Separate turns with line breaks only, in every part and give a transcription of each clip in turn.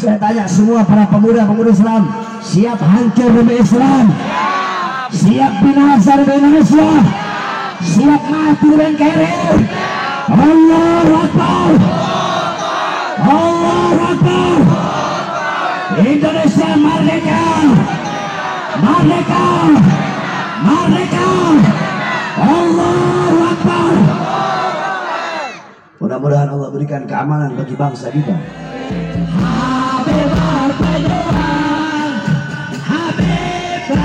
Saya tanya semua para pemuda-pemudi Islam, siap hancur demi Islam? Siap binasa demi Indonesia? Siap mati demi NKRI? Allahu Akbar! Allahu Akbar! Indonesia merdeka! Merdeka! Merdeka! Allahu Akbar! Mudah-mudahan Allah berikan keamanan bagi bangsa kita. Habibah perjuangan, Habibah,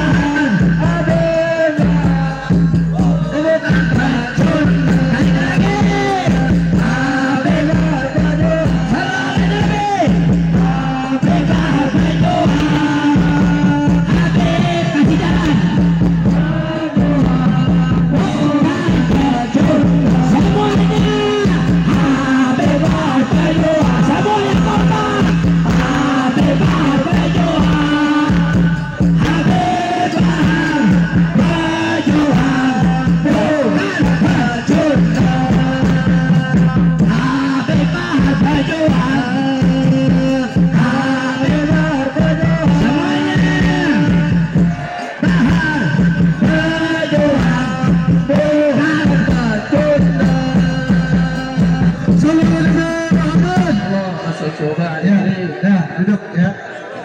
duduk ya,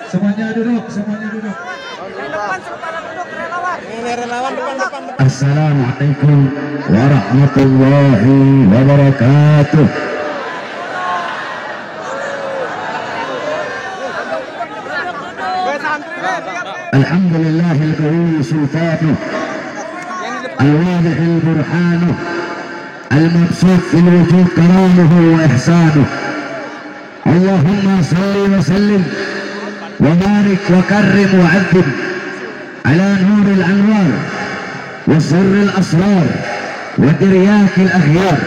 semuanya duduk, semuanya duduk.
Assalamualaikum warahmatullahi wabarakatuh. Alhamdulillahil qawi sultanuh, al-wadihil burhanuh, al-mabsut fil wujud karamuhu wa ihsanuh. Allahumma salli wa sallim wa barik wa karrim wa azzim ala nuril anwar wa sirril asrar wa diryakil akhyar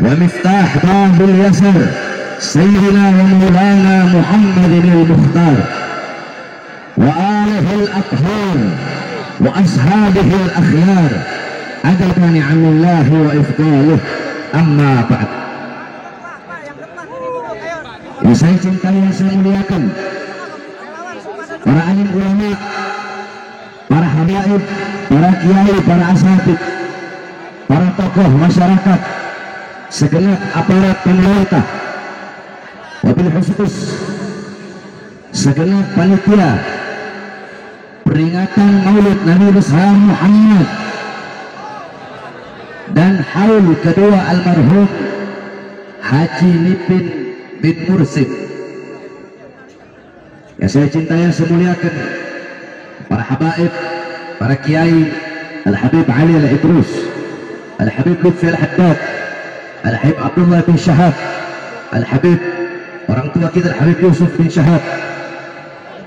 wa miftah babil yasar sayyidina wa maulana Muhammadin al-Mukhtar wa alihi al-athhar wa ashabihi al-akhyar adada ni'amillahi wa ifdaluh, amma ba'd. Yang saya cintai, yang saya muliakan, para alim ulama, para habaib, para kiai, para asatid, para tokoh masyarakat, segenap aparat pemerintah, wabil khusus segenap panitia peringatan Maulid Nabi besar Muhammad dan haul kedua almarhum Haji Nipin bin Mursid. Yang saya cintai, yang saya muliakan, para habaib, para kiai, Al-Habib Ali Al-Idrus, Al-Habib Lutfi Al-Haddad, Al-Habib Abdullah bin Syahab, Al-Habib orang tua kita Al-Habib Yusuf bin Syahab,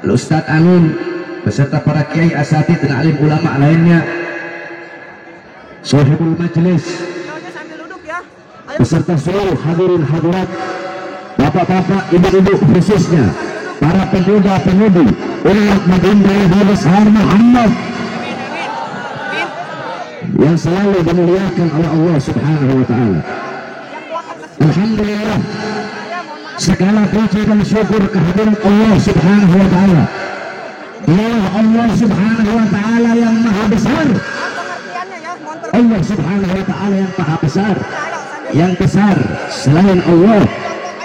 Al-Ustaz Amin, beserta para kiai asatid dan alim ulama lainnya, Sohibul Majlis, beserta seluruh hadirin hadirat, bapak-bapak, ibu-ibu, khususnya para pemuda-pemudi umat baginda Nabi besar Muhammad yang selalu dimuliakan oleh Allah Subhanahu wa taala. Alhamdulillah, segala puji dan syukur kehadirat Allah Subhanahu wa taala. Dialah Allah Subhanahu wa taala yang maha besar. Allah Subhanahu wa taala yang maha besar. Yang besar selain Allah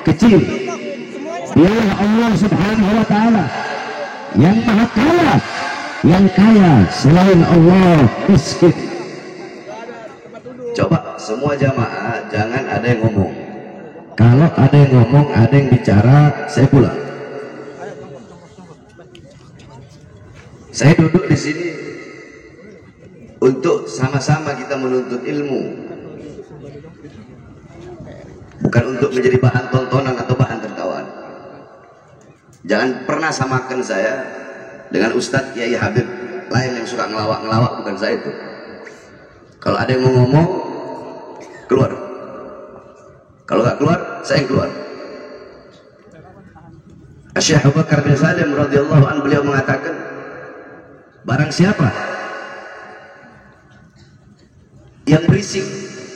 kecil. Dialah Allah Subhanahu wa taala yang maha kaya, yang kaya selain Allah miskin. Coba semua jamaah jangan ada yang ngomong. Kalau ada yang ngomong, ada yang bicara, saya pulang. Saya duduk di sini untuk sama-sama kita menuntut ilmu, bukan untuk menjadi bahan tontonan atau bahan tertawaan. Jangan pernah samakan saya dengan Ustadz Kiai Habib lain yang suka ngelawak-ngelawak, bukan saya itu. Kalau ada yang mau ngomong, keluar. Kalau nggak keluar, saya yang keluar. Syekh Abu Bakar bin Salim radhiyallahu anhu, beliau mengatakan, barang siapa yang berisik,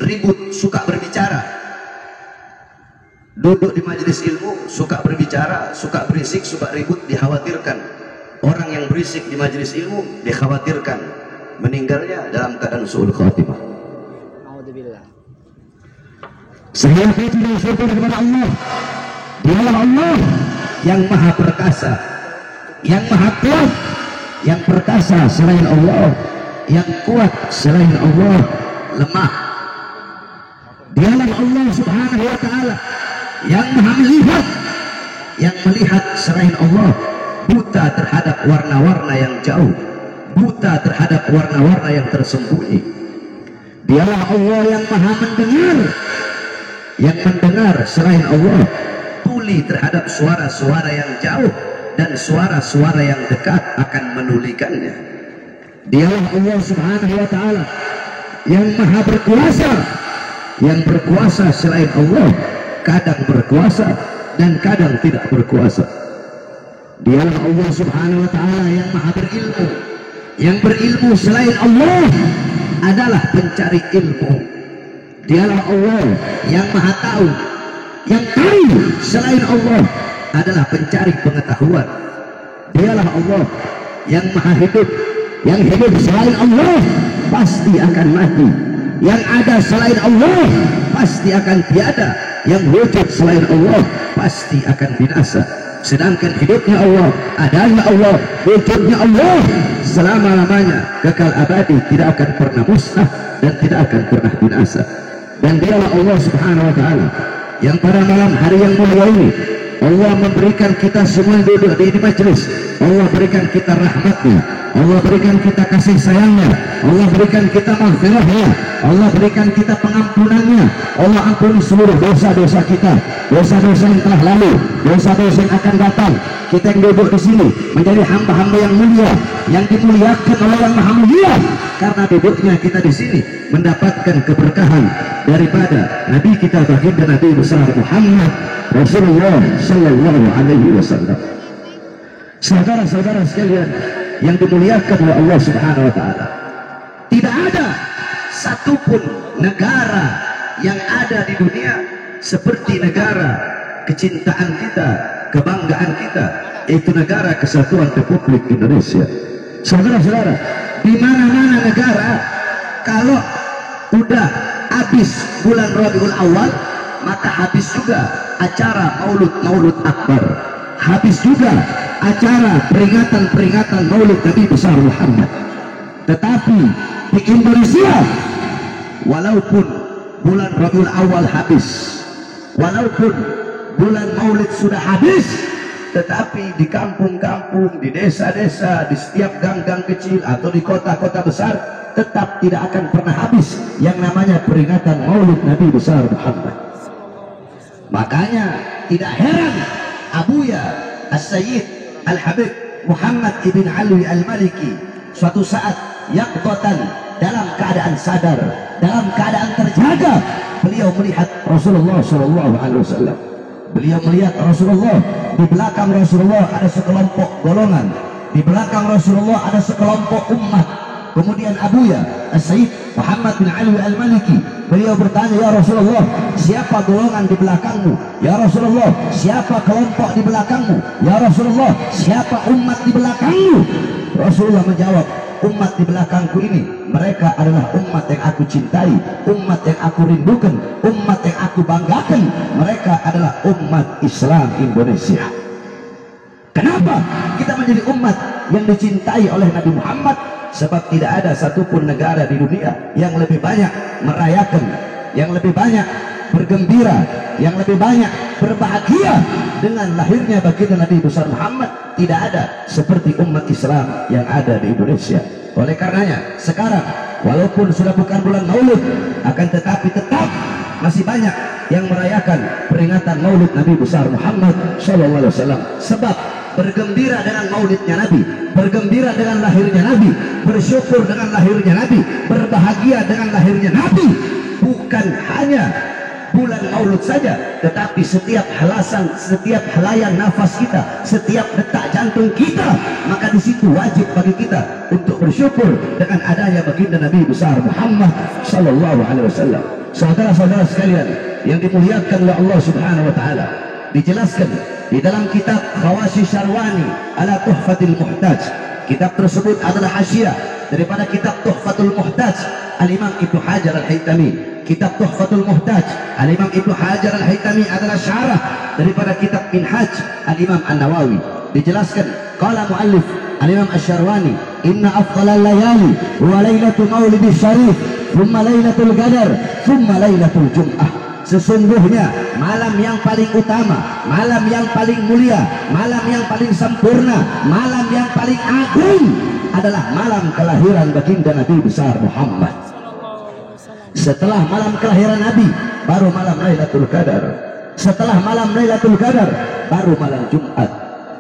ribut, suka berbicara,
Duduk di majelis ilmu, suka berbicara, suka berisik, suka ribut, dikhawatirkan. Orang yang berisik di majelis ilmu, dikhawatirkan meninggalnya dalam keadaan su'ul khatimah.
Saya tidak syukur kepada Allah. Dialah Allah yang maha perkasa, yang maha kuat. Yang perkasa selain Allah, yang kuat selain Allah lemah. Dialah Allah subhanahu wa ta'ala yang maha melihat, yang melihat selain Allah buta terhadap warna-warna yang jauh, buta terhadap warna-warna yang tersembunyi. Dialah Allah yang maha mendengar, yang mendengar selain Allah tuli terhadap suara-suara yang jauh dan suara-suara yang dekat akan menulikannya. Dialah Allah subhanahu wa ta'ala yang maha berkuasa, yang berkuasa selain Allah kadang berkuasa dan kadang tidak berkuasa. Dialah Allah subhanahu wa ta'ala yang maha berilmu, yang berilmu selain Allah adalah pencari ilmu. Dialah Allah yang maha tahu, yang tahu selain Allah adalah pencari pengetahuan. Dialah Allah yang maha hidup, yang hidup selain Allah pasti akan mati, yang ada selain Allah pasti akan tiada, yang wujud selain Allah pasti akan binasa. Sedangkan hidupnya Allah, adanya Allah, wujudnya Allah selama-lamanya kekal abadi, tidak akan pernah musnah dan tidak akan pernah binasa. Dan dialah Allah subhanahu wa ta'ala yang pada malam hari yang mulia ini Allah memberikan kita semua duduk di majelis. Allah berikan kita rahmatnya, Allah berikan kita kasih sayangnya, Allah berikan kita maghfirahnya, Allah berikan kita pengampunannya. Allah ampuni seluruh dosa-dosa kita, dosa-dosa yang telah lalu, dosa-dosa yang akan datang. Kita yang duduk di sini menjadi hamba-hamba yang mulia, yang dimuliakan oleh yang maha mulia, karena duduknya kita di sini mendapatkan keberkahan daripada Nabi kita baginda Nabi besar Muhammad Rasulullah Sallallahu Alaihi Wasallam. Saudara-saudara sekalian yang dimuliakan oleh Allah Subhanahu Wa Taala, tidak ada satupun negara yang ada di dunia seperti negara kecintaan kita, kebanggaan kita, yaitu negara Kesatuan Republik Indonesia. Saudara-saudara, di mana-mana negara kalau udah habis bulan Rabiul Awal, maka habis juga acara Maulud Akbar, habis juga acara peringatan Maulid Nabi besar Muhammad. Tetapi di Indonesia, walaupun bulan Rabiul Awal habis, walaupun bulan Maulid sudah habis, tetapi di kampung-kampung, di desa-desa, di setiap gang-gang kecil atau di kota-kota besar tetap tidak akan pernah habis yang namanya peringatan Maulid Nabi besar Muhammad. Makanya tidak heran Abuya As-Sayyid Al-Habib Muhammad Ibn Alwi Al-Maliki suatu saat yaqdatan, dalam keadaan sadar, dalam keadaan terjaga, beliau melihat Rasulullah SAW. Beliau melihat Rasulullah, di belakang Rasulullah ada sekelompok golongan, di belakang Rasulullah ada sekelompok umat. Kemudian Abuya As-Sayyid Muhammad bin Alwi Al-Maliki, beliau bertanya, ya Rasulullah, siapa golongan di belakangmu? Ya Rasulullah, siapa kelompok di belakangmu? Ya Rasulullah, siapa umat di belakangmu? Rasulullah menjawab, umat di belakangku ini, mereka adalah umat yang aku cintai, umat yang aku rindukan, umat yang aku banggakan. Mereka adalah umat Islam Indonesia. Kenapa kita menjadi umat yang dicintai oleh Nabi Muhammad? Sebab tidak ada satupun negara di dunia yang lebih banyak merayakan, yang lebih banyak bergembira, yang lebih banyak berbahagia dengan lahirnya baginda Nabi besar Muhammad. Tidak ada seperti umat Islam yang ada di Indonesia. Oleh karenanya sekarang walaupun sudah bukan bulan Maulid, akan tetapi tetap masih banyak yang merayakan peringatan Maulid Nabi besar Muhammad SAW. Sebab bergembira dengan maulidnya Nabi, bergembira dengan lahirnya Nabi, bersyukur dengan lahirnya Nabi, berbahagia dengan lahirnya Nabi, bukan hanya bulan Maulud saja, tetapi setiap helasan, setiap helayan nafas kita, setiap detak jantung kita, maka di situ wajib bagi kita untuk bersyukur dengan adanya baginda Nabi besar Muhammad Sallallahu Alaihi Wasallam.
Saudara-saudara sekalian yang dimuliakan oleh Allah Subhanahu wa taala, dijelaskan di dalam kitab Khawashi Syarwani ala Tuhfatil Muhtaj. Kitab tersebut adalah hasyiah daripada kitab Tuhfatul Muhtaj Al-Imam Ibnu Hajar Al-Haytami. Kitab Tuhfatul Muhtaj Al-Imam Ibnu Hajar Al-Haytami adalah syarah daripada kitab Minhaj Al-Imam An-Nawawi. Dijelaskan qala muallif Al-Imam Asy-Syarwani, inna afdhalal layali wa lailatul maulid syarif thumma lailatul qadar thumma lailatul jum'ah. Sesungguhnya malam yang paling utama, malam yang paling mulia, malam yang paling sempurna, malam yang paling agung adalah malam kelahiran baginda Nabi besar Muhammad. Setelah malam kelahiran Nabi baru malam Lailatul Qadar. Setelah malam Lailatul Qadar baru malam Jumat.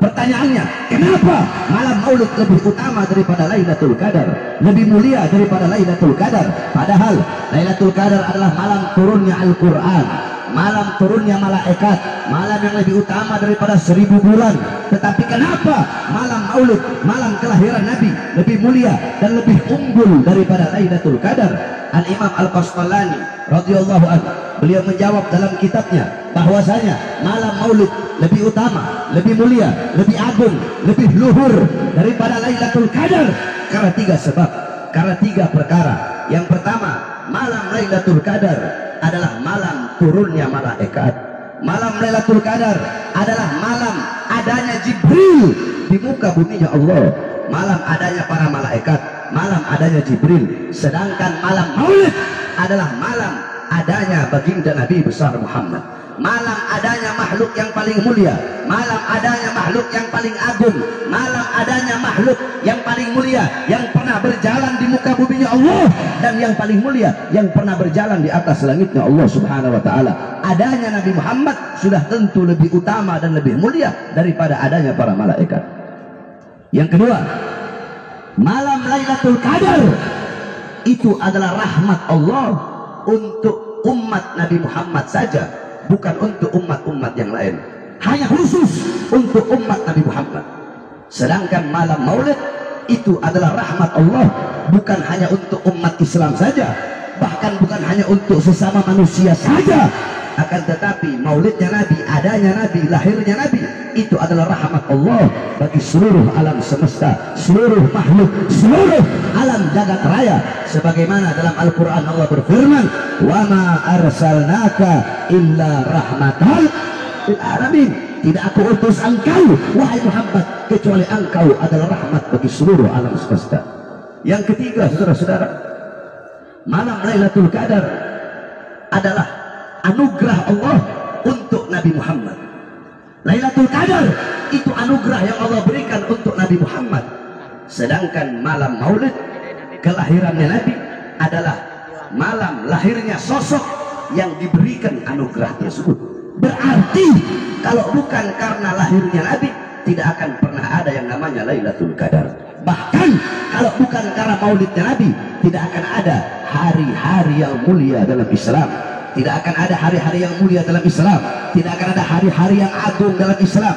Pertanyaannya, kenapa malam Maulid lebih utama daripada Lailatul Qadar, lebih mulia daripada Lailatul Qadar? Padahal Lailatul Qadar adalah malam turunnya Al-Quran, malam turunnya malaikat, malam yang lebih utama daripada 1000 bulan. Tetapi kenapa malam Maulid, malam kelahiran Nabi lebih mulia dan lebih unggul daripada Lailatul Qadar? Al-Imam Al-Qasqalani radhiyallahu anhu, beliau menjawab dalam kitabnya bahwasanya malam Maulid lebih utama, lebih mulia, lebih agung, lebih luhur daripada Lailatul Qadar karena 3 sebab, karena 3 perkara. Yang pertama, malam Lailatul Qadar adalah malam turunnya malaikat. Malam Lailatul Qadar adalah malam adanya Jibril di muka buminya Allah, malam adanya para malaikat, malam adanya Jibril. Sedangkan malam Maulid adalah malam adanya baginda Nabi besar Muhammad, malam adanya makhluk yang paling mulia, malam adanya makhluk yang paling agung, malam adanya makhluk yang paling mulia yang pernah berjalan di muka buminya Allah, dan yang paling mulia yang pernah berjalan di atas langitnya Allah Subhanahu wa taala. Adanya Nabi Muhammad sudah tentu lebih utama dan lebih mulia daripada adanya para malaikat. Yang kedua, malam Lailatul Qadar itu adalah rahmat Allah untuk umat Nabi Muhammad saja, bukan untuk umat-umat yang lain, hanya khusus untuk umat Nabi Muhammad. Sedangkan malam Maulid itu adalah rahmat Allah bukan hanya untuk umat Islam saja, bahkan bukan hanya untuk sesama manusia saja, akan tetapi maulidnya Nabi, adanya Nabi, lahirnya Nabi itu adalah rahmat Allah bagi seluruh alam semesta, seluruh makhluk, seluruh alam jagat raya. Sebagaimana dalam Al-Quran Allah berfirman, wa ma arsalnaka illa rahmatan lil alamin. Tidak aku utus engkau wahai Muhammad kecuali engkau adalah rahmat bagi seluruh alam semesta. Yang ketiga, saudara-saudara, malam Lailatul Qadar adalah anugerah Allah untuk Nabi Muhammad. Lailatul Qadar itu anugerah yang Allah berikan untuk Nabi Muhammad. Sedangkan malam Maulid, kelahirannya Nabi, adalah malam lahirnya sosok yang diberikan anugerah tersebut. Berarti kalau bukan karena lahirnya Nabi, tidak akan pernah ada yang namanya Lailatul Qadar. Bahkan kalau bukan karena maulidnya Nabi, tidak akan ada hari-hari yang mulia dalam Islam. Tidak akan ada hari-hari yang mulia dalam Islam. Tidak akan ada hari-hari yang agung dalam Islam.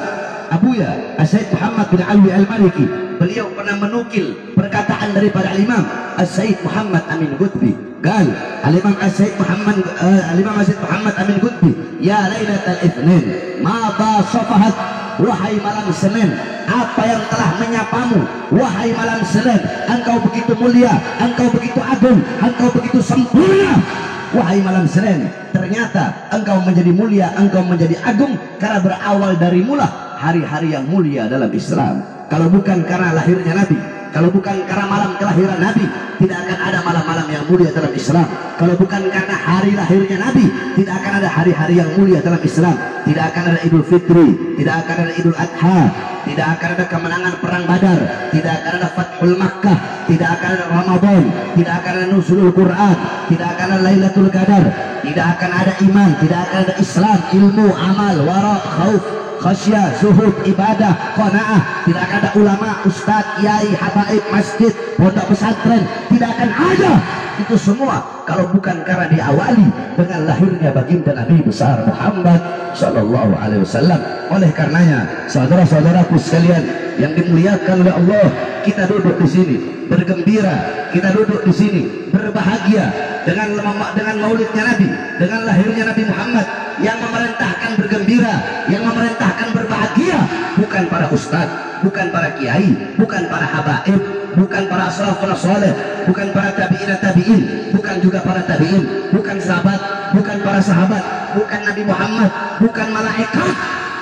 Abuya As-Sayyid Muhammad bin Alwi Al-Maliki, beliau pernah menukil perkataan daripada Al-Imam As-Sayyid Muhammad Amin Qutbi. Gal Al-Imam As-Sayyid Muhammad Amin Qutbi, ya Lailatul Itsnin ma basafahat, wahai malam Senin, apa yang telah menyapamu? Wahai malam Senin, engkau begitu mulia, engkau begitu agung, engkau begitu sempurna. Wahai malam Senin, ternyata engkau menjadi mulia, engkau menjadi agung karena berawal dari mula hari-hari yang mulia dalam Islam. Kalau bukan karena lahirnya Nabi, kalau bukan karena malam kelahiran Nabi, tidak akan ada malam-malam yang mulia dalam Islam. Kalau bukan karena hari lahirnya Nabi, tidak akan ada hari-hari yang mulia dalam Islam. Tidak akan ada Idul Fitri, tidak akan ada Idul Adha, tidak akan ada kemenangan perang Badar, tidak akan ada Fathul Makkah, tidak akan ada Ramadan, tidak akan ada Nuzulul Quran, tidak akan ada Lailatul Qadar, tidak akan ada iman, tidak akan ada Islam, ilmu, amal, wara, khauf, khasyah, zuhud, ibadah, qanaah. Tidak akan ada ulama, ustadz, kiai, habaib, masjid, pondok pesantren, tidak akan ada. Itu semua kalau bukan karena diawali dengan lahirnya baginda Nabi besar Muhammad sallallahu alaihi wasallam. Oleh karenanya, saudara-saudaraku sekalian yang dimuliakan oleh Allah, kita duduk di sini bergembira, kita duduk di sini berbahagia dengan maulidnya Nabi, dengan lahirnya Nabi Muhammad, yang memerintahkan bergembira, yang memerintahkan berbahagia, bukan para ustadz, bukan para kiai, bukan para habaib, bukan para salafun saleh, bukan para tabi'in, bukan juga para tabi'in, bukan sahabat, bukan para sahabat, bukan Nabi Muhammad, bukan malaikat,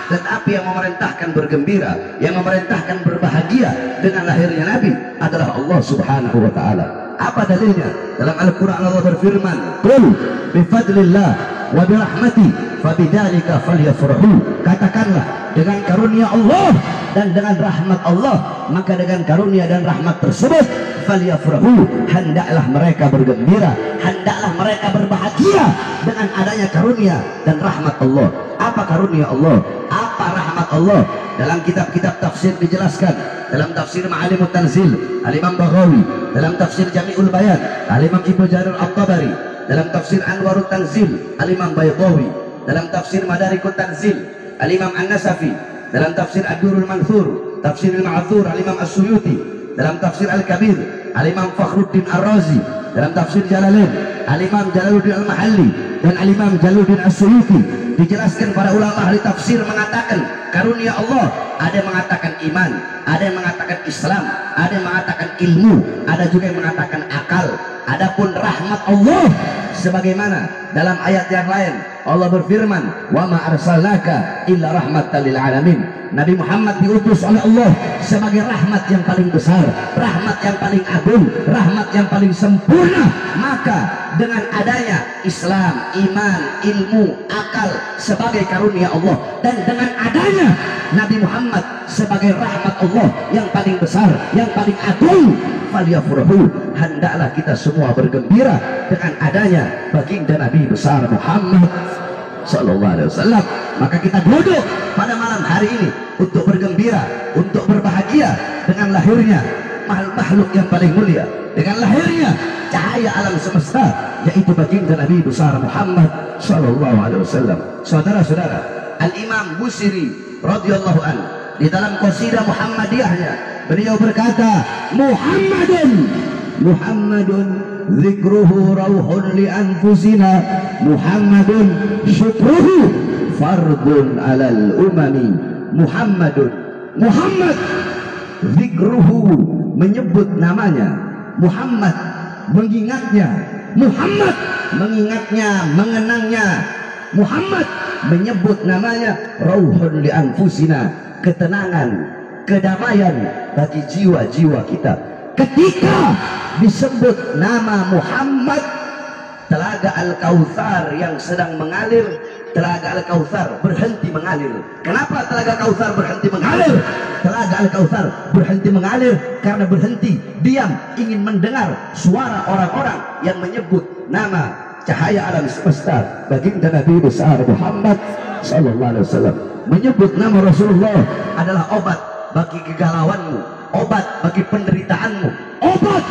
tetapi yang memerintahkan bergembira, yang memerintahkan berbahagia dengan lahirnya Nabi adalah Allah Subhanahu wa taala. Apa dalilnya? Dalam Al-Qur'an Allah berfirman, "Qul bi fadlillah wa bi rahmati fabidzalika falyafrahu." Katakanlah, dengan karunia Allah dan dengan rahmat Allah, maka dengan karunia dan rahmat tersebut falyafrahu, hendaklah mereka bergembira, hendaklah mereka berbahagia dengan adanya karunia dan rahmat Allah. Apa karunia Allah? Apa rahmat Allah? Dalam kitab-kitab tafsir dijelaskan. Dalam tafsir Ma'alimut Tanzil Al-Imam Baghawi, dalam tafsir Jami'ul Bayan Al-Imam Ibnu Jarir At-Tabari, dalam tafsir Anwarut Tanzil Al-Imam Baydawi, dalam tafsir Madarikut Tanzil Al-Imam An-Nasafi, dalam tafsir Ad-Durrul Manthur, tafsir Al-Ma'thur Al-Imam As-Suyuti, dalam tafsir Al-Kabir Al-Imam Fakhruddin Ar-Razi, dalam tafsir Jalalain Al-Imam Jalaluddin Al-Mahalli dan Al-Imam Jalaluddin As-Suyuti, dijelaskan para ulama ahli tafsir mengatakan karunia Allah, ada yang mengatakan iman, ada yang mengatakan Islam, ada yang mengatakan ilmu, ada juga yang mengatakan akal. Adapun rahmat Allah, sebagaimana dalam ayat yang lain Allah berfirman, "Wa ma arsalnaka illa rahmatan lil alamin." Nabi Muhammad diutus oleh Allah sebagai rahmat yang paling besar, rahmat yang paling agung, rahmat yang paling sempurna. Maka dengan adanya Islam, iman, ilmu, akal sebagai karunia Allah, dan dengan adanya Nabi Muhammad sebagai rahmat Allah yang paling besar, yang paling agung, falyafrahu, hendaklah kita semua bergembira dengan adanya baginda Nabi besar Muhammad sallallahu alaihi wasallam. Maka kita duduk pada malam hari ini untuk bergembira, untuk berbahagia dengan lahirnya makhluk yang paling mulia, dengan lahirnya cahaya alam semesta, yaitu baginda Nabi besar Muhammad sallallahu alaihi wasallam. Saudara-saudara, Al-Imam Busiri radhiyallahu an di dalam qasidah Muhammadiyahnya beliau berkata, Muhammadun zikruhu rauhun li anfusina, Muhammadun syukruhu fardun alal umami. Muhammad zikruhu, menyebut namanya, Muhammad mengingatnya, Muhammad mengingatnya, mengenangnya, Muhammad menyebut namanya, rauhun li anfusina, ketenangan, kedamaian bagi jiwa-jiwa kita. Ketika disebut nama Muhammad, telaga Al-Kautsar yang sedang mengalir, telaga Al-Kautsar berhenti mengalir. Kenapa telaga Kautsar berhenti mengalir? Telaga Al-Kautsar berhenti mengalir karena berhenti diam, ingin mendengar suara orang-orang yang menyebut nama cahaya alam semesta, baginda Nabi besar Muhammad sallallahu alaihi wasallam. Menyebut nama Rasulullah adalah obat bagi kegalauanmu, obat bagi penderitaanmu, obat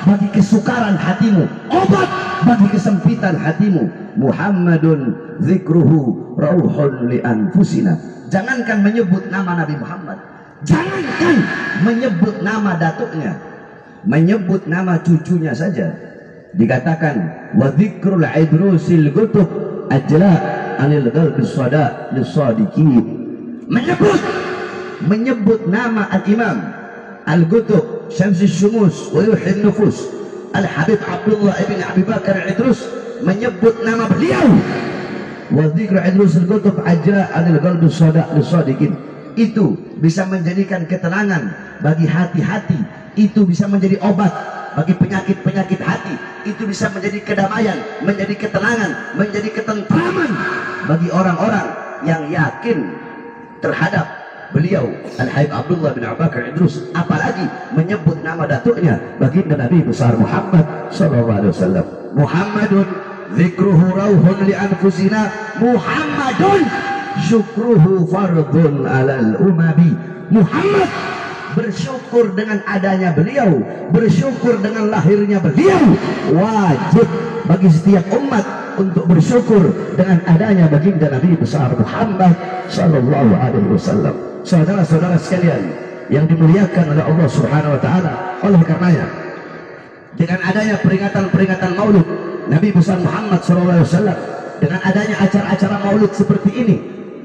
bagi kesukaran hatimu, obat bagi kesempitan hatimu. Muhammadun zikruhu rauhun li anfusina. Jangankan menyebut nama Nabi Muhammad, jangankan menyebut nama datuknya, menyebut nama cucunya saja dikatakan, wa dzikrul idrusil gutub ajla anil qalbi sada lisadiqin. Menyebut nama Al-Imam Al-Gutub Syamsus Syumus wa Yuhyin Nufus Al-Habib Abdullah ibn Abi Bakar Idrus, menyebut nama beliau, wa dzikru idrusil gutub ajra anil qalbi sada lisadiqin, itu bisa menjadikan ketenangan bagi hati-hati, itu bisa menjadi obat bagi penyakit-penyakit hati, itu bisa menjadi kedamaian, menjadi ketenangan, menjadi ketentraman bagi orang-orang yang yakin terhadap beliau Al-Habib Abdullah bin Abi Bakar Idrus, apalagi menyebut nama datuknya baginda Nabi besar Muhammad sallallahu alaihi wasallam. Muhammadun zikruhu rauhun li anfusina, Muhammadun syukruhu fardun alal umami. Muhammad, bersyukur dengan adanya beliau, bersyukur dengan lahirnya beliau, wajib bagi setiap umat untuk bersyukur dengan adanya baginda Nabi besar Muhammad sallallahu alaihi wasallam. Saudara-saudara sekalian yang dimuliakan oleh Allah Subhanahu wa taala, oleh karenanya dengan adanya peringatan-peringatan Maulid Nabi besar Muhammad SAW. Dengan adanya acara-acara maulid seperti ini,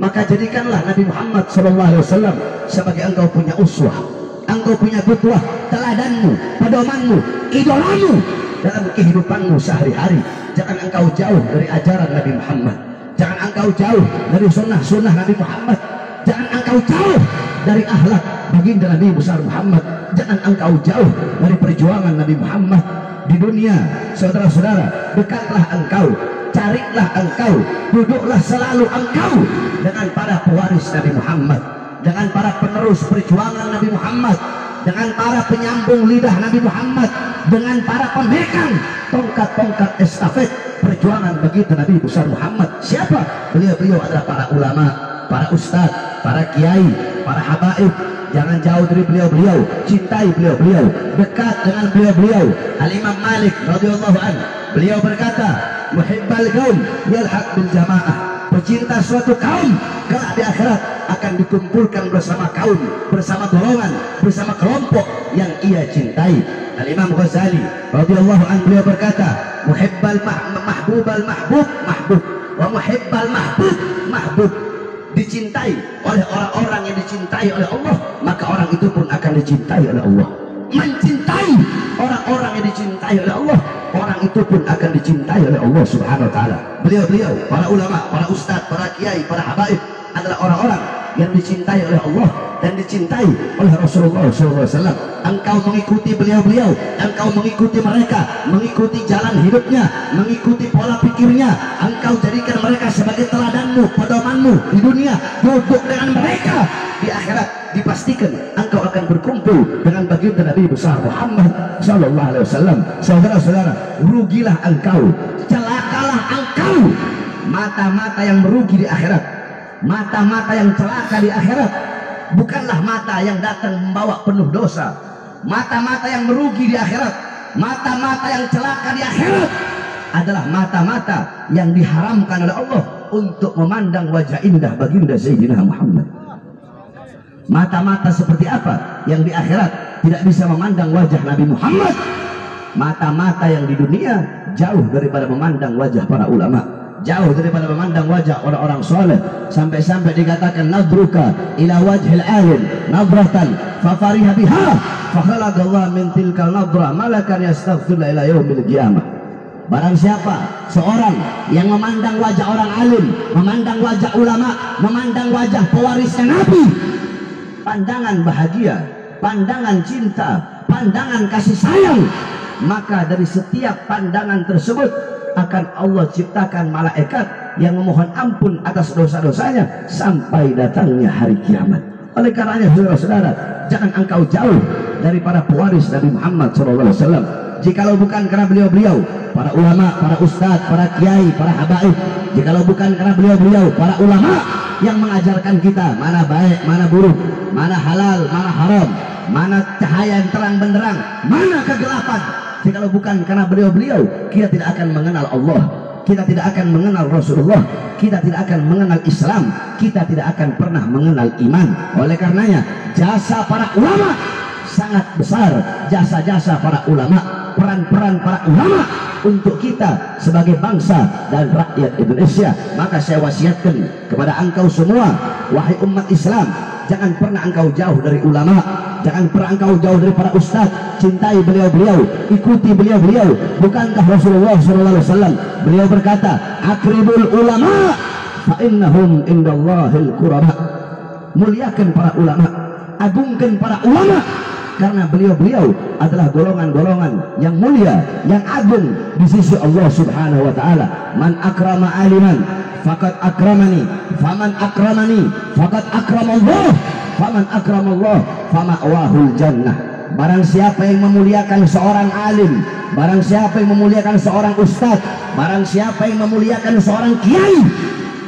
maka jadikanlah Nabi Muhammad SAW sebagai engkau punya uswah, engkau punya qudwah, teladanmu, pedomanmu, idolamu dalam kehidupanmu sehari-hari. Jangan engkau jauh dari ajaran Nabi Muhammad, jangan engkau jauh dari sunnah-sunnah Nabi Muhammad, jangan engkau jauh dari akhlak baginda Nabi besar Muhammad, jangan engkau jauh dari perjuangan Nabi Muhammad di dunia. Saudara-saudara, dekatlah engkau, carilah engkau, duduklah selalu engkau dengan para pewaris Nabi Muhammad, dengan para penerus perjuangan Nabi Muhammad, dengan para penyambung lidah Nabi Muhammad, dengan para pemegang tongkat-tongkat estafet perjuangan baginda Nabi besar Muhammad. Siapa? Beliau-beliau adalah para ulama, para ustadz, para kiai, para habaib. Jangan jauh dari beliau-beliau, cintai beliau-beliau, dekat dengan beliau-beliau. Al-Imam Malik radhiyallahu anhu, beliau berkata, muhibbal qaum yalhaq bil jamaah. Pecinta suatu kaum kelak di akhirat akan dikumpulkan bersama kaum, bersama golongan, bersama kelompok yang ia cintai. Al-Imam Ghazali radhiyallahu anhu, beliau berkata, muhibbal mahbubal mahbub mahbub wa muhibbal mahbub mahbub. Dicintai oleh orang-orang yang dicintai oleh Allah, maka orang itu pun akan dicintai oleh Allah. Mencintai orang-orang yang dicintai oleh Allah, orang itu pun akan dicintai oleh Allah Subhanahu wa taala. Beliau-beliau, para ulama, para ustadz, para kiai, para habaib adalah orang-orang yang dicintai oleh Allah dan dicintai oleh Rasulullah SAW. Engkau mengikuti beliau-beliau, engkau mengikuti mereka, mengikuti jalan hidupnya, mengikuti pola pikirnya, engkau jadikan mereka sebagai teladanmu, pedomanmu di dunia. Duduk dengan mereka di akhirat, dipastikan engkau akan berkumpul dengan baginda Nabi besar Muhammad SAW. Saudara-saudara, rugilah engkau, celakalah engkau. Mata-mata yang merugi di akhirat, mata-mata yang celaka di akhirat, bukanlah mata yang datang membawa penuh dosa. Mata-mata yang merugi di akhirat, mata-mata yang celaka di akhirat adalah mata-mata yang diharamkan oleh Allah untuk memandang wajah indah baginda Sayyidina Muhammad. Mata-mata seperti apa yang di akhirat tidak bisa memandang wajah Nabi Muhammad? Mata-mata yang di dunia jauh daripada memandang wajah para ulama, jauh daripada memandang wajah orang-orang soleh, sampai-sampai dikatakan nadruka ila wajhil alim nadratan fafariha biha fakhalaqallahu min tilkal nadra malakan yastaghfir ila yaumil qiyamah. Barang siapa seorang yang memandang wajah orang alim, memandang wajah ulama, memandang wajah pewarisnya Nabi, pandangan bahagia, pandangan cinta, pandangan kasih sayang, maka dari setiap pandangan tersebut akan Allah ciptakan malaikat yang memohon ampun atas dosa-dosanya sampai datangnya hari kiamat. Oleh karenanya saudara-saudara, jangan engkau jauh dari para pewaris Nabi Muhammad SAW. Jikalau bukan karena beliau-beliau, para ulama, para ustadz, para kiai, para habaib, jikalau bukan karena beliau-beliau, para ulama yang mengajarkan kita mana baik, mana buruk, mana halal, mana haram, mana cahaya yang terang benderang, mana kegelapan, jikalau bukan karena beliau-beliau, kita tidak akan mengenal Allah, kita tidak akan mengenal Rasulullah, kita tidak akan mengenal Islam, kita tidak akan pernah mengenal iman. Oleh karenanya jasa para ulama sangat besar, jasa-jasa para ulama, peran-peran para ulama untuk kita sebagai bangsa dan rakyat Indonesia. Maka saya wasiatkan kepada engkau semua, wahai umat Islam, jangan pernah engkau jauh dari ulama, jangan pernah engkau jauh dari para ustadz. Cintai beliau-beliau, ikuti beliau-beliau. Bukankah Rasulullah SAW beliau berkata, akribul ulama fa innahum indallahil qurama. Muliakan para ulama, agungkan para ulama, karena beliau-beliau adalah golongan-golongan yang mulia, yang agung di sisi Allah Subhanahu wa taala. Man akrama aliman faqad akramani, faman akramani faqad akramallah, faman akramallah fama'wahul jannah. Barang siapa yang memuliakan seorang alim, barang siapa yang memuliakan seorang ustadz, barang siapa yang memuliakan seorang kiai,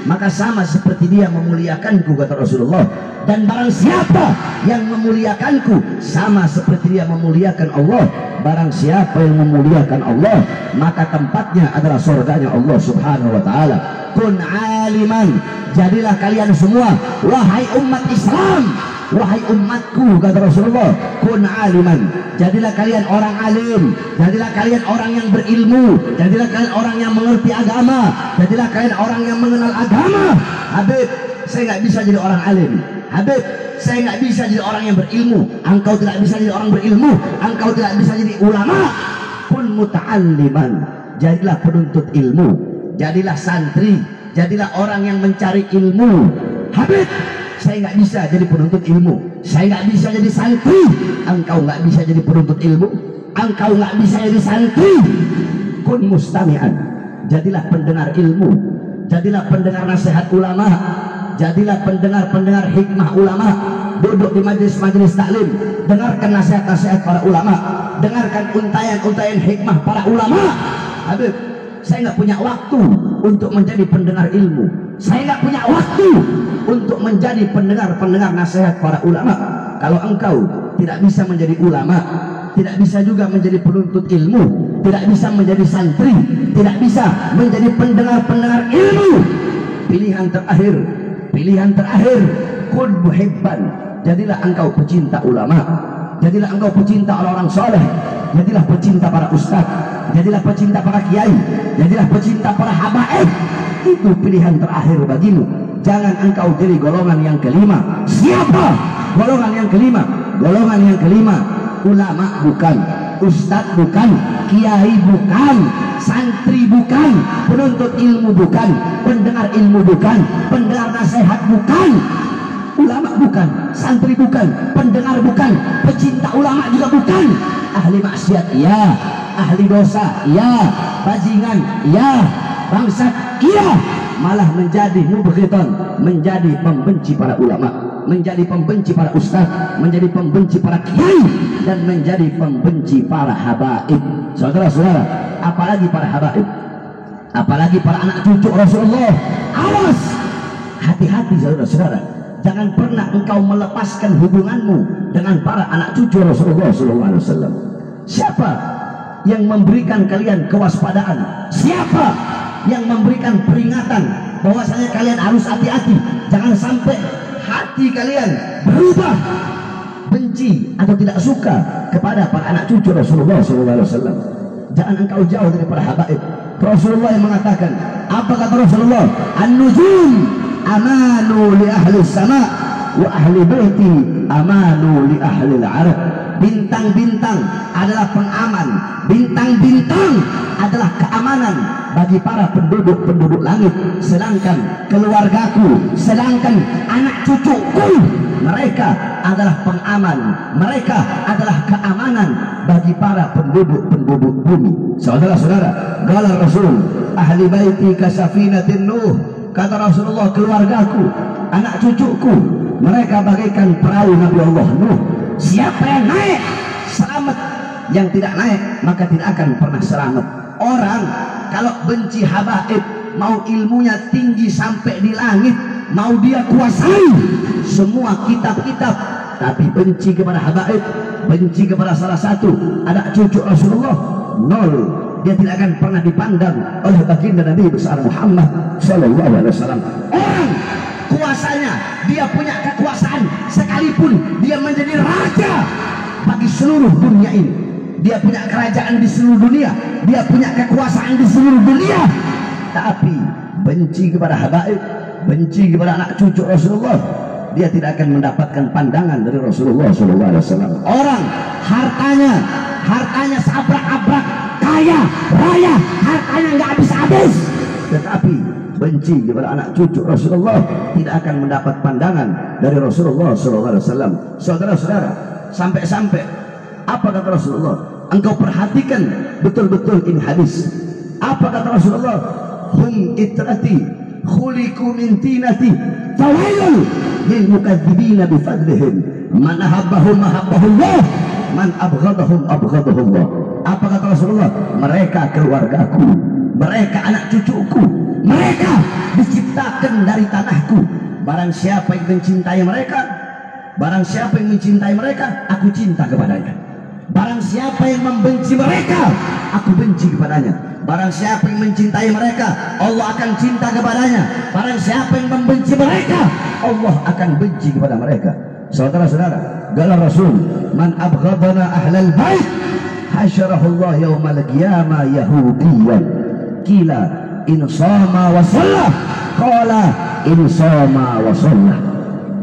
maka sama seperti dia memuliakanku, kata Rasulullah. Dan barang siapa yang memuliakanku, sama seperti dia memuliakan Allah. Barang siapa yang memuliakan Allah, maka tempatnya adalah surganya Allah Subhanahu wa taala. Kun aliman, jadilah kalian semua wahai umat Islam wahai umatku, kata Rasulullah, kun aliman, jadilah kalian orang alim, jadilah kalian orang yang berilmu, jadilah kalian orang yang mengerti agama, jadilah kalian orang yang mengenal agama. Habib, saya nggak bisa jadi orang alim. Habib, saya nggak bisa jadi orang yang berilmu. Engkau tidak bisa jadi orang berilmu. Engkau tidak bisa jadi ulama. Kun muta'alliman, jadilah penuntut ilmu, jadilah santri, jadilah orang yang mencari ilmu. Habib, saya nggak bisa jadi penuntut ilmu, saya nggak bisa jadi santri. Engkau nggak bisa jadi penuntut ilmu, engkau nggak bisa jadi santri. Kun mustami'an, jadilah pendengar ilmu, jadilah pendengar nasihat ulama, jadilah pendengar-pendengar hikmah ulama. Duduk di majelis-majelis taklim, dengarkan nasihat-nasihat para ulama, dengarkan untayan-untayan hikmah para ulama. Habib, saya nggak punya waktu untuk menjadi pendengar ilmu, saya nggak punya waktu untuk menjadi pendengar-pendengar nasihat para ulama. Kalau engkau tidak bisa menjadi ulama, tidak bisa juga menjadi penuntut ilmu, tidak bisa menjadi santri, tidak bisa menjadi pendengar-pendengar ilmu, pilihan terakhir, kun muhibban, jadilah engkau pecinta ulama, jadilah engkau pecinta orang-orang soleh, jadilah pecinta para ustaz, jadilah pecinta para kiai, jadilah pecinta para habaib. Itu pilihan terakhir bagimu. Jangan engkau jadi golongan yang kelima. Siapa golongan yang kelima? Golongan yang kelima, ulama bukan, ustaz bukan, kiai bukan, santri bukan, penuntut ilmu bukan, pendengar ilmu bukan, pendengar nasihat bukan, ulama bukan, santri bukan, pendengar bukan, pecinta ulama juga bukan, ahli maksiat iya, ahli dosa iya, bajingan iya, bangsat iya, malah menjadi mubghidan, menjadi pembenci para ulama, menjadi pembenci para ustaz, menjadi pembenci para kiai, dan menjadi pembenci para habaib. Saudara-saudara, apalagi para habaib, apalagi para anak cucu Rasulullah. Awas, hati-hati saudara-saudara, jangan pernah engkau melepaskan hubunganmu dengan para anak cucu Rasulullah SAW. Siapa yang memberikan kalian kewaspadaan? Siapa yang memberikan peringatan bahwasanya kalian harus hati-hati, jangan sampai hati kalian berubah benci atau tidak suka kepada para anak cucu Rasulullah SAW. Jangan engkau jauh dari para habaib. Rasulullah yang mengatakan, apa kata Rasulullah? An-nujum amanu li ahli sama wa ahli baiti amanu li ahli al-arab. Bintang-bintang adalah pengaman, bintang-bintang adalah keamanan bagi para penduduk-penduduk langit, sedangkan keluargaku, sedangkan anak cucuku, mereka adalah pengaman, mereka adalah keamanan bagi para penduduk-penduduk bumi. Saudara-saudara, qala Rasul, ahli baiti kasafinatin Nuh, kata Rasulullah, keluargaku, anak cucuku, mereka bagaikan perahu Nabi Allah Nuh. Siapa yang naik selamat, yang tidak naik maka tidak akan pernah selamat. Orang kalau benci habaib, mau ilmunya tinggi sampai di langit, mau dia kuasai semua kitab-kitab, tapi benci kepada habaib, benci kepada salah satu anak cucu Rasulullah, nol. Dia tidak akan pernah dipandang oleh baginda Nabi besar Muhammad SAW. Orang kuasanya, dia punya kekuasaan, sekalipun dia menjadi raja bagi seluruh dunia ini, dia punya kerajaan di seluruh dunia, dia punya kekuasaan di seluruh dunia, tapi benci kepada habaib, benci kepada anak cucu Rasulullah, dia tidak akan mendapatkan pandangan dari Rasulullah SAW. Orang hartanya seabrak-abrak, kaya raya, hartanya nggak habis-habis, tetapi benci kepada anak cucu Rasulullah tidak akan mendapat pandangan dari Rasulullah SAW. Saudara-saudara, sampai-sampai apa kata Rasulullah? Engkau perhatikan betul-betul ini hadis. Apa kata Rasulullah? Hum itrati khuliqu min tinati fawailun lil mukadzibina bi fadlihim man ahabbahum ahabbahullah man abghadahum abghadahullah. Apa kata Rasulullah? Mereka keluargaku, mereka anak cucuku, mereka diciptakan dari tanahku. Barang siapa yang mencintai mereka, barang siapa yang mencintai mereka, aku cinta kepadanya. Barang siapa yang membenci mereka, aku benci kepadanya. Barang siapa yang mencintai mereka, Allah akan cinta kepadanya. Barang siapa yang membenci mereka, Allah akan benci kepada mereka. Saudara-saudara, qala Rasul, man abghadana ahlal bait hasyarahullah yaumal qiyamah yahudiyan. Qila in shama wa shalla, qala in shama wa shalla.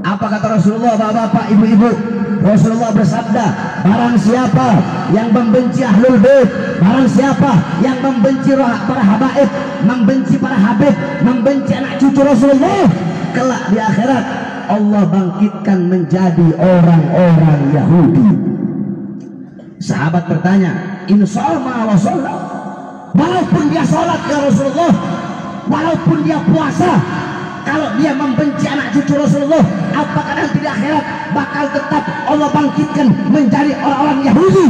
Apa kata Rasulullah, bapak-bapak, ibu-ibu? Rasulullah bersabda, barang siapa yang membenci ahlul bait, barang siapa yang membenci para habaib, membenci para habib, membenci anak cucu Rasulullah, kelak di akhirat Allah bangkitkan menjadi orang-orang Yahudi. Sahabat bertanya, in shoma wa shalla, walaupun dia sholat ke Rasulullah, walaupun dia puasa, kalau dia membenci anak cucu Rasulullah, apakah nanti di akhirat bakal tetap Allah bangkitkan menjadi orang-orang Yahudi?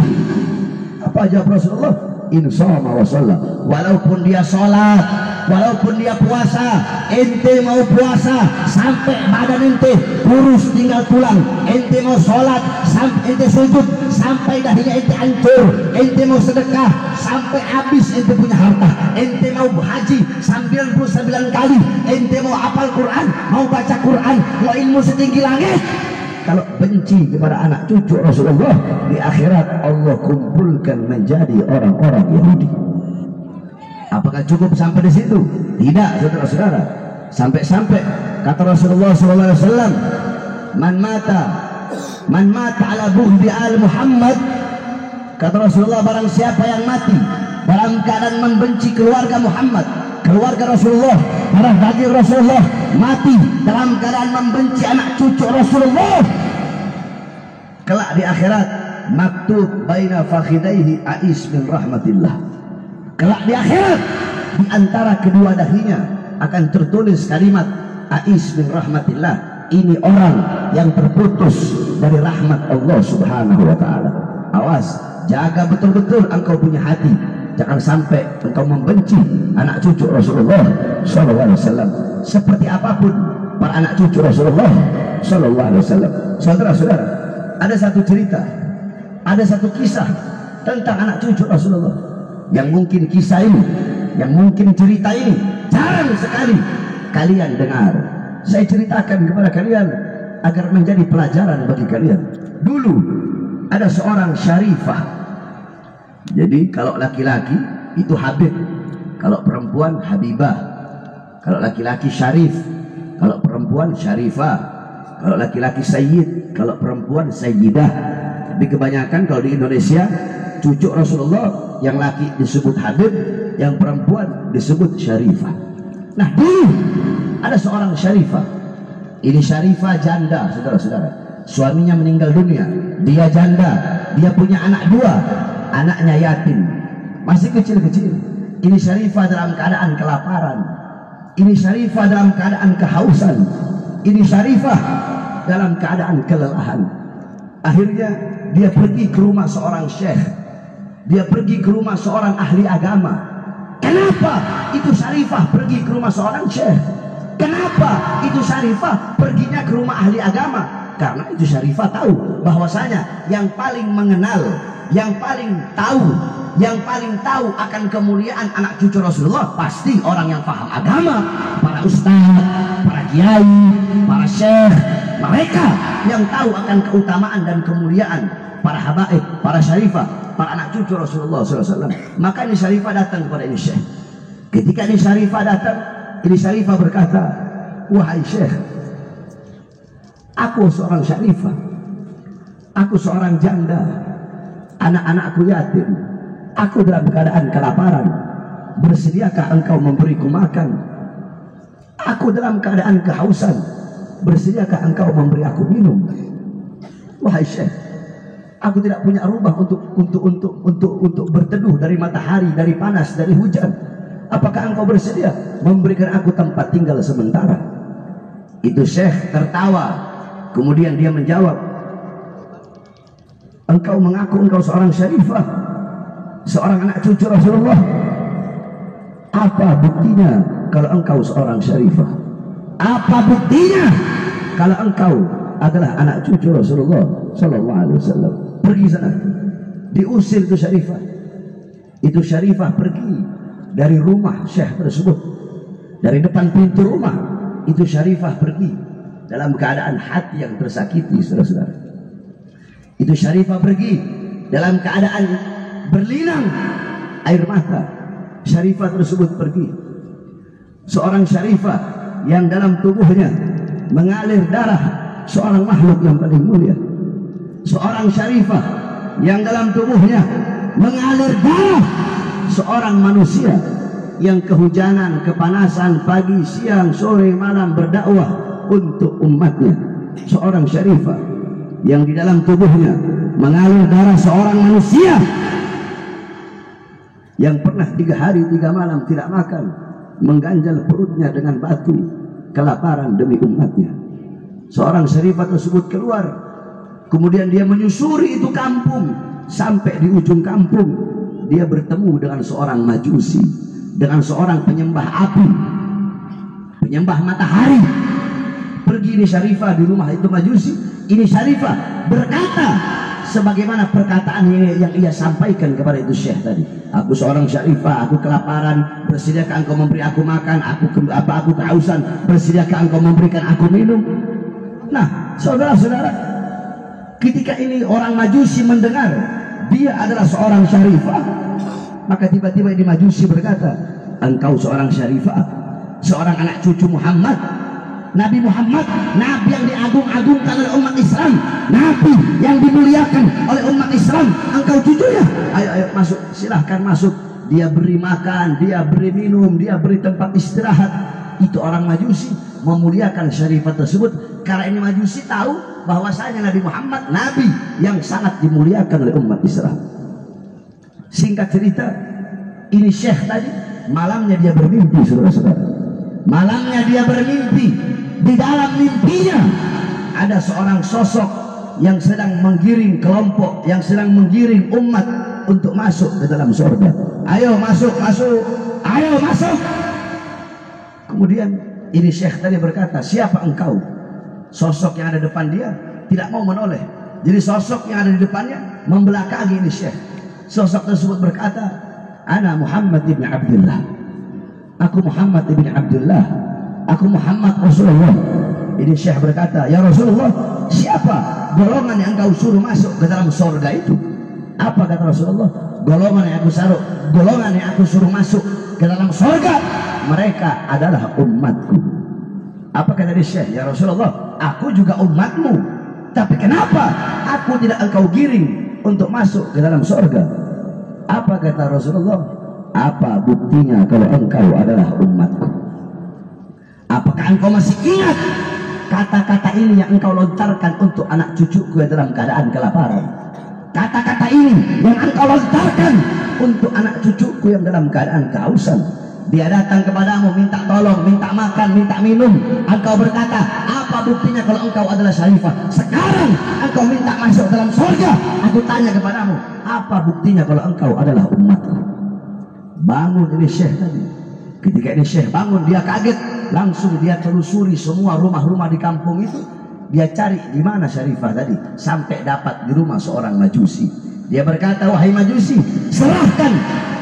Apa jawab Rasulullah? In shoma wa shalla, walaupun dia sholat, walaupun dia puasa, ente mau puasa sampai badan ente kurus tinggal tulang, ente mau sholat sampai ente sujud sampai dahinya ente hancur, ente mau sedekah sampai habis ente punya harta, ente mau haji 99 kali, ente mau hafal Quran, mau baca Quran, mau ilmu setinggi langit, kalau benci kepada anak cucu Rasulullah, di akhirat Allah kumpulkan menjadi orang-orang Yahudi. Apakah cukup sampai di situ? Tidak, saudara-saudara. Sampai-sampai kata Rasulullah SAW, man mata ala bughdi al Muhammad, kata Rasulullah, barang siapa yang mati dalam keadaan membenci keluarga Muhammad, keluarga Rasulullah, darah daging Rasulullah, mati dalam keadaan membenci anak cucu Rasulullah, kelak di akhirat maktub baina fakhidaihi ais min rahmatillah. Kelak di akhirat di antara kedua dahinya akan tertulis kalimat ais min rahmatillah. Ini orang yang terputus dari rahmat Allah Subhanahu wa taala. Awas, jaga betul-betul engkau punya hati. Jangan sampai engkau membenci anak cucu Rasulullah sallallahu alaihi wasallam. Seperti apapun para anak cucu Rasulullah sallallahu alaihi wasallam. Saudara-saudara, ada satu cerita, ada satu kisah tentang anak cucu Rasulullah, yang mungkin kisah ini, yang mungkin cerita ini jarang sekali kalian dengar. Saya ceritakan kepada kalian agar menjadi pelajaran bagi kalian. Dulu ada seorang syarifah. Jadi kalau laki-laki itu Habib, kalau perempuan Habibah. Kalau laki-laki Syarif, kalau perempuan Syarifah. Kalau laki-laki Sayyid, kalau perempuan Sayyidah. Tapi kebanyakan kalau di Indonesia, cucu Rasulullah yang laki disebut Habib, yang perempuan disebut Syarifah. Nah dulu ada seorang Syarifah. Ini Syarifah janda, saudara-saudara. Suaminya meninggal dunia, dia janda, dia punya anak dua, anaknya yatim, masih kecil-kecil. Ini Syarifah dalam keadaan kelaparan, ini Syarifah dalam keadaan kehausan, ini Syarifah dalam keadaan kelelahan. Akhirnya dia pergi ke rumah seorang syekh, dia pergi ke rumah seorang ahli agama. Kenapa itu Syarifah pergi ke rumah seorang syekh? Kenapa itu Syarifah perginya ke rumah ahli agama? Karena itu Syarifah tahu bahwasanya yang paling mengenal, yang paling tahu akan kemuliaan anak cucu Rasulullah pasti orang yang paham agama, para ustaz, para kiai, para syekh. Mereka yang tahu akan keutamaan dan kemuliaan para habaib, para syarifah, para anak cucu Rasulullah SAW. Maka ini Syarifah datang kepada ini syekh. Ketika ini Syarifah datang, ini Syarifah berkata, wahai syekh, aku seorang Syarifah, aku seorang janda, anak-anakku yatim, aku dalam keadaan kelaparan, bersediakah engkau memberiku makan? Aku dalam keadaan kehausan, bersediakah engkau memberi aku minum? Wahai syekh, aku tidak punya rumah untuk berteduh dari matahari, dari panas, dari hujan. Apakah engkau bersedia memberikan aku tempat tinggal sementara? Itu syekh tertawa, kemudian dia menjawab, engkau mengaku engkau seorang syarifah, seorang anak cucu Rasulullah. Apa buktinya kalau engkau seorang syarifah? Apa buktinya kalau engkau adalah anak cucu Rasulullah Sallallahu Alaihi Wasallam? Pergi sana. Diusir itu syarifah. Itu syarifah pergi dari rumah syekh tersebut, dari depan pintu rumah itu syarifah pergi. dalam keadaan hati yang tersakiti, saudara-saudara. Itu Syarifah pergi dalam keadaan berlinang air mata. Syarifah tersebut pergi. Seorang Syarifah yang dalam tubuhnya mengalir darah seorang makhluk yang paling mulia. Seorang Syarifah yang dalam tubuhnya mengalir darah seorang manusia yang kehujanan, kepanasan, pagi, siang, sore, malam berdakwah untuk umatnya. Seorang Syarifah yang di dalam tubuhnya mengalir darah seorang manusia yang pernah 3 hari 3 malam tidak makan, mengganjal perutnya dengan batu, kelaparan demi umatnya. Seorang Syarifah tersebut keluar, kemudian dia menyusuri itu kampung. Sampai di ujung kampung dia bertemu dengan seorang majusi, dengan seorang penyembah api, penyembah matahari. Pergi di Syarifah di rumah itu majusi. Ini Syarifah berkata sebagaimana perkataan yang ia sampaikan kepada itu syekh tadi. Aku seorang Syarifah, aku kelaparan, bersediakah engkau memberi aku makan? Aku kehausan, bersediakah engkau memberikan aku minum? Nah, saudara-saudara, ketika ini orang majusi mendengar dia adalah seorang Syarifah, maka tiba-tiba ini majusi berkata, engkau seorang Syarifah, seorang anak cucu Muhammad, Nabi Muhammad, Nabi yang diagung-agungkan oleh umat Islam, Nabi yang dimuliakan oleh umat Islam, engkau cucunya. Ayo masuk, silahkan masuk. Dia beri makan, dia beri minum, dia beri tempat istirahat. Itu orang majusi memuliakan Syarifah tersebut karena ini majusi tahu bahwasanya Nabi Muhammad Nabi yang sangat dimuliakan oleh umat Islam. Singkat cerita, ini syekh tadi malamnya dia bermimpi, saudara-saudara. Malamnya dia bermimpi. Di dalam mimpinya ada seorang sosok yang sedang menggiring kelompok, yang sedang menggiring umat untuk masuk ke dalam surga. Ayo masuk, masuk, ayo masuk. Kemudian ini syekh tadi berkata, siapa engkau? Sosok yang ada depan dia tidak mau menoleh. Jadi sosok yang ada di depannya membelakangi ini syekh. Sosok tersebut berkata, ana Muhammad ibn Abdullah. Aku Muhammad ibn Abdullah. Aku Muhammad Rasulullah. Ini syekh berkata, ya Rasulullah, siapa golongan yang engkau suruh masuk ke dalam surga itu? Apa kata Rasulullah? Golongan yang aku suruh masuk ke dalam surga, mereka adalah umatku. Apa kata dia syekh? Ya Rasulullah, aku juga umatmu, tapi kenapa aku tidak engkau giring untuk masuk ke dalam surga? Apa kata Rasulullah? Apa buktinya kalau engkau adalah umatku? Apakah engkau masih ingat kata-kata ini yang engkau lontarkan untuk anak cucuku yang dalam keadaan kelaparan? Kata-kata ini yang engkau lontarkan untuk anak cucuku yang dalam keadaan kehausan. Dia datang kepadamu minta tolong, minta makan, minta minum. Engkau berkata, apa buktinya kalau engkau adalah Syarifah? Sekarang engkau minta masuk dalam surga. Aku tanya kepadamu, apa buktinya kalau engkau adalah umatku? Bangun ini syekh tadi. Ketika ini syekh bangun, dia kaget. Langsung dia telusuri semua rumah-rumah di kampung itu. Dia cari di mana Syarifah tadi. Sampai dapat di rumah seorang majusi. Dia berkata, wahai majusi, serahkan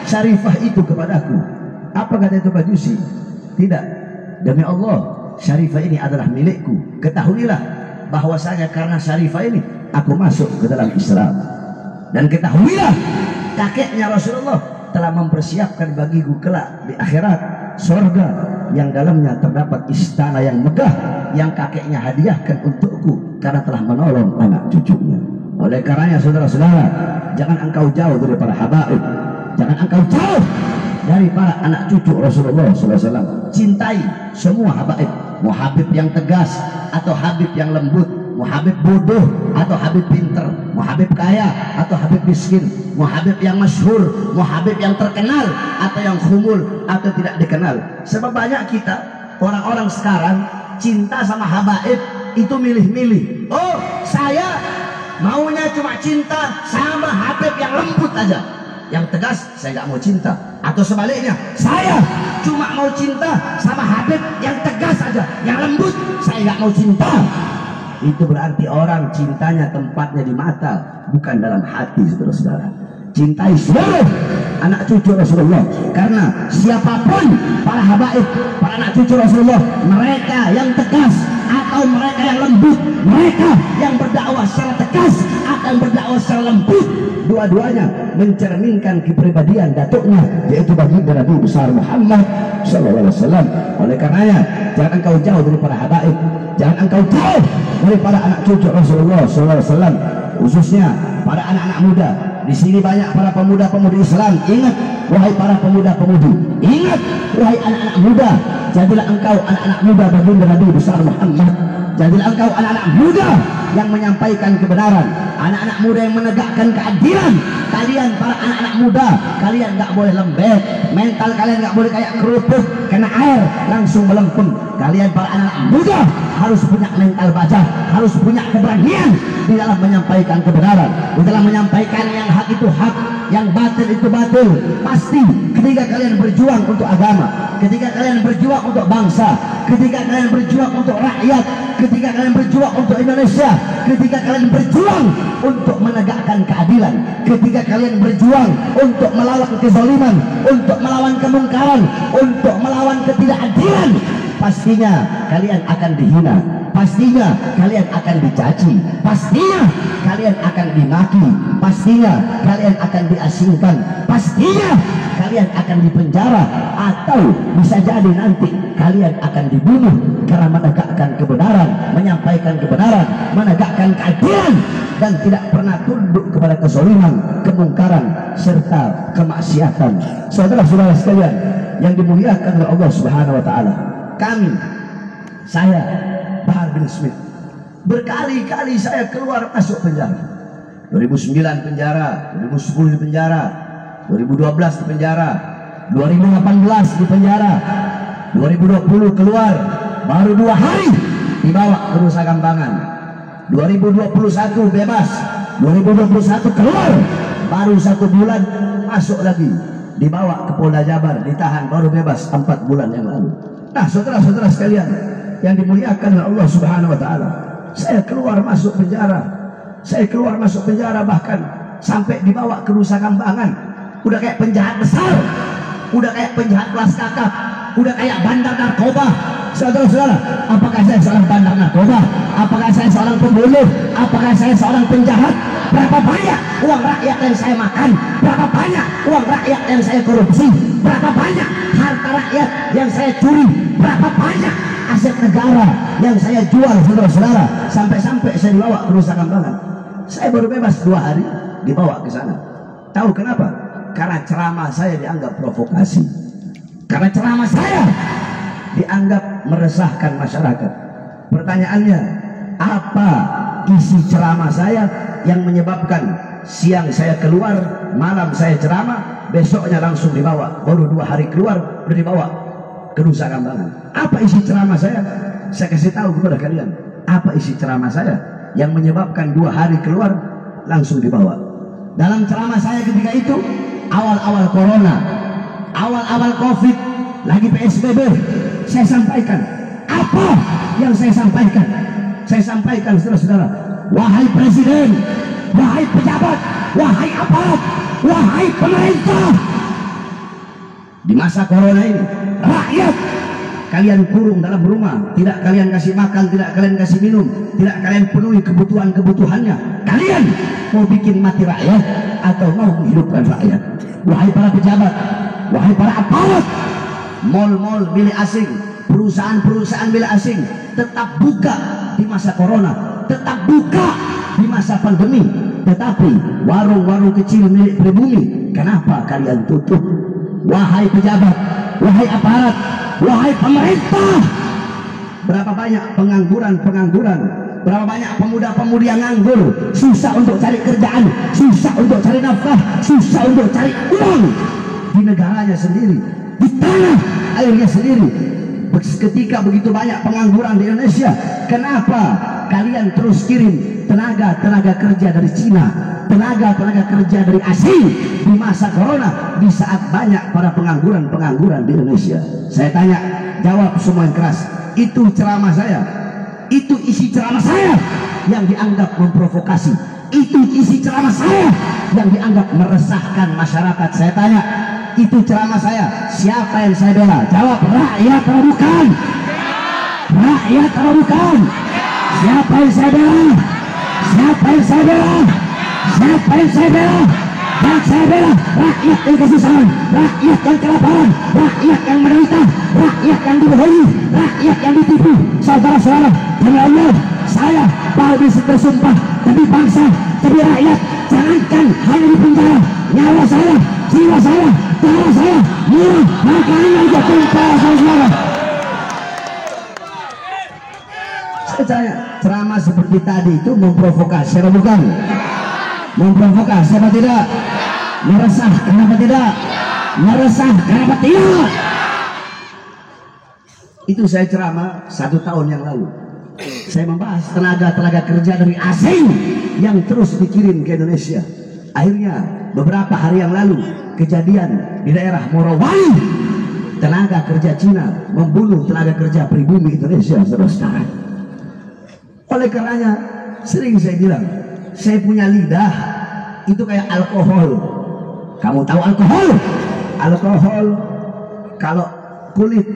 Syarifah itu kepadaku. Apa kata itu majusi? Tidak, demi Allah, Syarifah ini adalah milikku. Ketahuilah bahwasanya karena Syarifah ini aku masuk ke dalam Islam. Dan ketahuilah, kakeknya Rasulullah telah mempersiapkan bagiku kelak di akhirat surga yang dalamnya terdapat istana yang megah yang kakeknya hadiahkan untukku karena telah menolong anak cucunya. Oleh karenanya saudara-saudara, jangan engkau jauh dari para habaib, jangan engkau jauh dari para anak cucu Rasulullah SAW. Cintai semua habaib, mau habib yang tegas atau habib yang lembut, mau habib bodoh atau habib pinter, mau habib kaya atau habib miskin, mau habib yang masyhur, mau habib yang terkenal atau yang khumul atau tidak dikenal. Sebab banyak kita orang-orang sekarang cinta sama habaib itu milih-milih. Oh, saya maunya cuma cinta sama habib yang lembut aja, yang tegas saya nggak mau cinta. Atau sebaliknya, saya cuma mau cinta sama habib yang tegas aja, yang lembut saya nggak mau cinta. Itu berarti orang cintanya tempatnya di mata, bukan dalam hati, saudara-saudara. Cintai seluruh anak cucu Rasulullah, karena siapapun para habaib, para anak cucu Rasulullah, mereka yang tegas, atau mereka yang lembut, mereka yang berdakwah secara tegas akan berdakwah secara lembut. Dua-duanya mencerminkan kepribadian datuknya, yaitu baginda Nabi besar Muhammad sallallahu alaihi wasallam. Oleh karenanya, jangan engkau jauh dari para habaib, jangan engkau jauh daripada anak cucu Rasulullah sallallahu alaihi wasallam, khususnya para anak-anak muda. Di sini banyak para pemuda-pemudi Islam. Ingat, wahai para pemuda-pemudi, ingat, wahai anak-anak muda, jadilah engkau anak-anak muda baginda Nabi besar Muhammad. Jadilah engkau anak-anak muda yang menyampaikan kebenaran, anak-anak muda yang menegakkan keadilan. Kalian para anak-anak muda, kalian nggak boleh lembek, mental kalian nggak boleh kayak kerupuk kena air langsung melempem. Kalian para anak-anak muda harus punya mental baja, harus punya keberanian di dalam menyampaikan kebenaran, di dalam menyampaikan yang hak itu hak, yang batil itu batil. Pasti ketika kalian berjuang untuk agama, ketika kalian berjuang untuk bangsa, ketika kalian berjuang untuk rakyat, ketika kalian berjuang untuk Indonesia, ketika kalian berjuang untuk menegakkan keadilan, ketika kalian berjuang untuk melawan kezaliman, untuk melawan kemungkaran, untuk melawan ketidakadilan, pastinya kalian akan dihina, pastinya kalian akan dicaci, pastinya kalian akan dimaki, pastinya kalian akan diasingkan, pastinya kalian akan dipenjara, atau bisa jadi nanti kalian akan dibunuh karena menegakkan kebenaran, menyampaikan kebenaran, menegakkan keadilan, dan tidak pernah tunduk kepada kezaliman, kemungkaran, serta kemaksiatan. Saudara-saudara sekalian yang dimuliakan oleh Allah Subhanahu wa taala, kami, saya Bahar bin Smith, berkali-kali saya keluar masuk penjara. 2009 penjara, 2010 di penjara, 2012 di penjara, 2018 di penjara, 2020 keluar, baru 2 hari dibawa ke Nusa Kambangan. 2021 bebas, 2021 keluar, baru 1 bulan masuk lagi, dibawa ke Polda Jabar, ditahan, baru bebas 4 bulan yang lalu. Nah, saudara-saudara sekalian yang dimuliakan oleh Allah Subhanahu wa taala, saya keluar masuk penjara. Saya keluar masuk penjara, bahkan sampai dibawa ke Nusa Kambangan. Udah kayak penjahat besar, udah kayak penjahat kelas kakap, udah kayak bandar narkoba. Saudara-saudara, apakah saya seorang bandar narkoba? Apakah saya seorang pembunuh? Apakah saya seorang penjahat? Berapa banyak uang rakyat yang saya makan? Berapa banyak uang rakyat yang saya korupsi? Berapa banyak harta rakyat yang saya curi? Berapa banyak aset negara yang saya jual, saudara-saudara, sampai-sampai saya dibawa ke Nusa Kambangan. Saya baru bebas 2 hari dibawa ke sana. Tahu kenapa? Karena ceramah saya dianggap provokasi, karena ceramah saya dianggap meresahkan masyarakat. Pertanyaannya, apa isi ceramah saya yang menyebabkan siang saya keluar, malam saya ceramah, besoknya langsung dibawa, baru 2 hari keluar udah dibawa ke Nusa Kambangan? Apa isi ceramah saya? Saya kasih tahu kepada kalian, apa isi ceramah saya yang menyebabkan 2 hari keluar langsung dibawa. Dalam ceramah saya ketika itu, awal-awal corona, awal-awal covid, lagi PSBB, saya sampaikan apa yang saya sampaikan. Saya sampaikan, saudara-saudara, wahai presiden, wahai pejabat, wahai aparat, wahai pemerintah, di masa corona ini, rakyat kalian kurung dalam rumah, tidak kalian kasih makan, tidak kalian kasih minum, tidak kalian penuhi kebutuhan-kebutuhannya. Kalian mau bikin mati rakyat atau mau menghidupkan rakyat? Wahai para pejabat, wahai para aparat, mal-mal milik asing, perusahaan-perusahaan milik asing tetap buka di masa corona, tetap buka di masa pandemi, tetapi warung-warung kecil milik pribumi, kenapa kalian tutup? Wahai pejabat, wahai aparat, wahai pemerintah, berapa banyak pengangguran, berapa banyak pemuda-pemudi yang nganggur, susah untuk cari kerjaan, susah untuk cari nafkah, susah untuk cari uang di negaranya sendiri, di tanah airnya sendiri. Ketika begitu banyak pengangguran di Indonesia, kenapa kalian terus kirim tenaga kerja dari Cina, tenaga kerja dari asing di masa corona, di saat banyak para pengangguran di Indonesia? Saya tanya, jawab semua yang keras. Itu ceramah saya, itu isi ceramah saya yang dianggap memprovokasi, itu isi ceramah saya yang dianggap meresahkan masyarakat. Saya tanya, itu ceramah saya, siapa yang saya bela? Jawab, rakyat atau bukan?
Rakyat atau bukan? Siapa yang saya bela? Siapa yang saya bela? Siapa yang saya bela? Dan saya bela rakyat yang kesusahan, rakyat yang kelaparan, rakyat yang menderita, rakyat yang dibohongi, rakyat yang ditipu. Saudara-saudara, demi Allah, saya bisa bersumpah demi bangsa, demi rakyat, jangankan hanya di penjara, nyawa saya, jiwa saya, darah saya, murah, makanya juga tumpah, saudara. Saya ceramah seperti tadi itu memprovokasi atau bukan? Memprovokasi apa tidak? Meresah, kenapa tidak? Meresah, kenapa tidak? Itu saya ceramah 1 tahun yang lalu. Saya membahas tenaga kerja dari asing yang terus dikirim ke Indonesia. Akhirnya beberapa hari yang lalu kejadian di daerah Morowali, tenaga kerja Cina membunuh tenaga kerja pribumi Indonesia, saudara-saudara. Oleh karenanya sering saya bilang, saya punya lidah itu kayak alkohol. Kamu tahu alkohol? Alkohol kalau kulit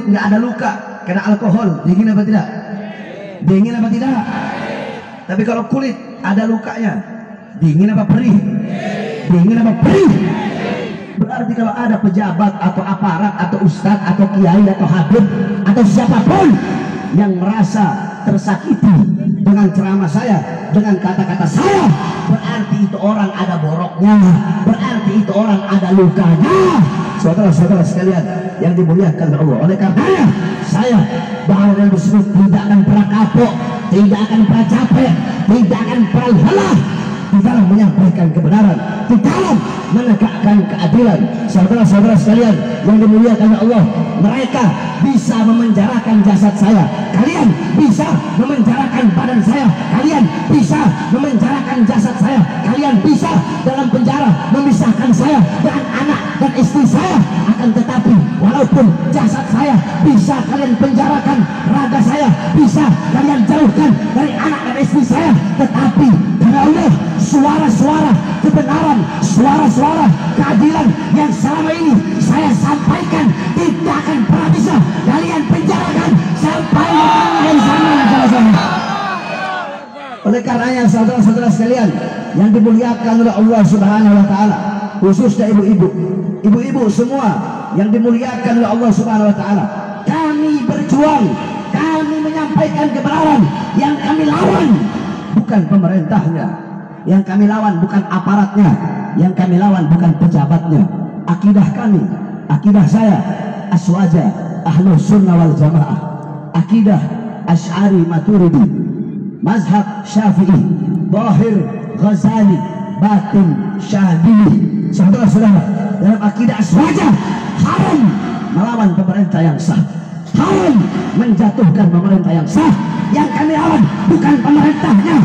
nggak ada luka kena alkohol, dingin apa tidak? Dingin apa tidak? Tapi kalau kulit ada lukanya, dingin apa perih? Dingin apa perih? Berarti kalau ada pejabat atau aparat atau ustadz atau kiai atau habib atau siapapun yang merasa tersakiti dengan ceramah saya, dengan kata-kata saya, berarti itu orang ada boroknya, berarti itu orang ada lukanya. Saudara-saudara sekalian yang dimuliakan Allah, oleh karenanya saya Baharul Muslim tidak akan pernah kapok, tidak akan pernah capek, tidak akan pernah lelah di dalam menyampaikan kebenaran, di dalam menegakkan keadilan. Saudara-saudara sekalian yang dimuliakan Allah, mereka bisa memenjarakan jasad saya, kalian bisa memenjarakan badan saya, kalian bisa memenjarakan jasad saya, kalian bisa dalam penjara memisahkan saya dengan anak dan istri saya. Akan tetapi walaupun jasad saya bisa kalian penjarakan, raga saya bisa kalian jauhkan dari anak dan istri saya, tetapi demi Allah, suara-suara kebenaran, suara-suara keadilan yang selama ini saya sampaikan tidak akan pernah bisa kalian penjarakan sampai dari sana. Oleh karenanya saudara-saudara sekalian yang dimuliakan oleh Allah Subhanahu wa taala, khususnya ibu-ibu semua yang dimuliakan oleh Allah Subhanahu wa taala, kami berjuang, kami menyampaikan kebenaran. Yang kami lawan bukan pemerintahnya, yang kami lawan bukan aparatnya, yang kami lawan bukan pejabatnya. Akidah kami, akidah saya Aswaja Ahlus Sunnah wal Jamaah, akidah Asy'ari Maturidi, mazhab Syafi'i, Zahir Ghazali, batin Syadili. Saudara-saudara, dalam akidah Aswaja haram melawan pemerintah yang sah, haram menjatuhkan pemerintah yang sah. Yang kami lawan bukan pemerintahnya,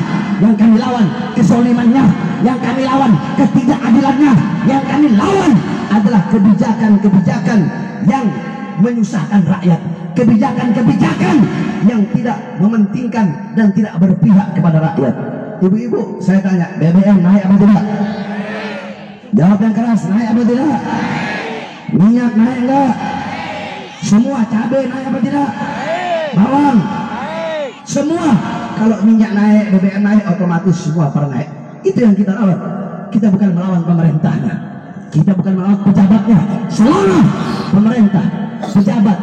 yang kami lawan kezalimannya, yang kami lawan ketidakadilannya, yang kami lawan adalah kebijakan-kebijakan yang menyusahkan rakyat, kebijakan-kebijakan yang tidak mementingkan dan tidak berpihak kepada rakyat. Ibu-ibu, saya tanya, BBM naik apa tidak? Jawab yang keras, naik apa tidak? Minyak naik enggak? Semua cabai naik apa tidak? Bawang, semua. Kalau minyak naik, BBM naik, otomatis semua pada naik. Itu yang kita lawan. Kita bukan melawan pemerintahnya, kita bukan melawan pejabatnya. Selama pemerintah, pejabat,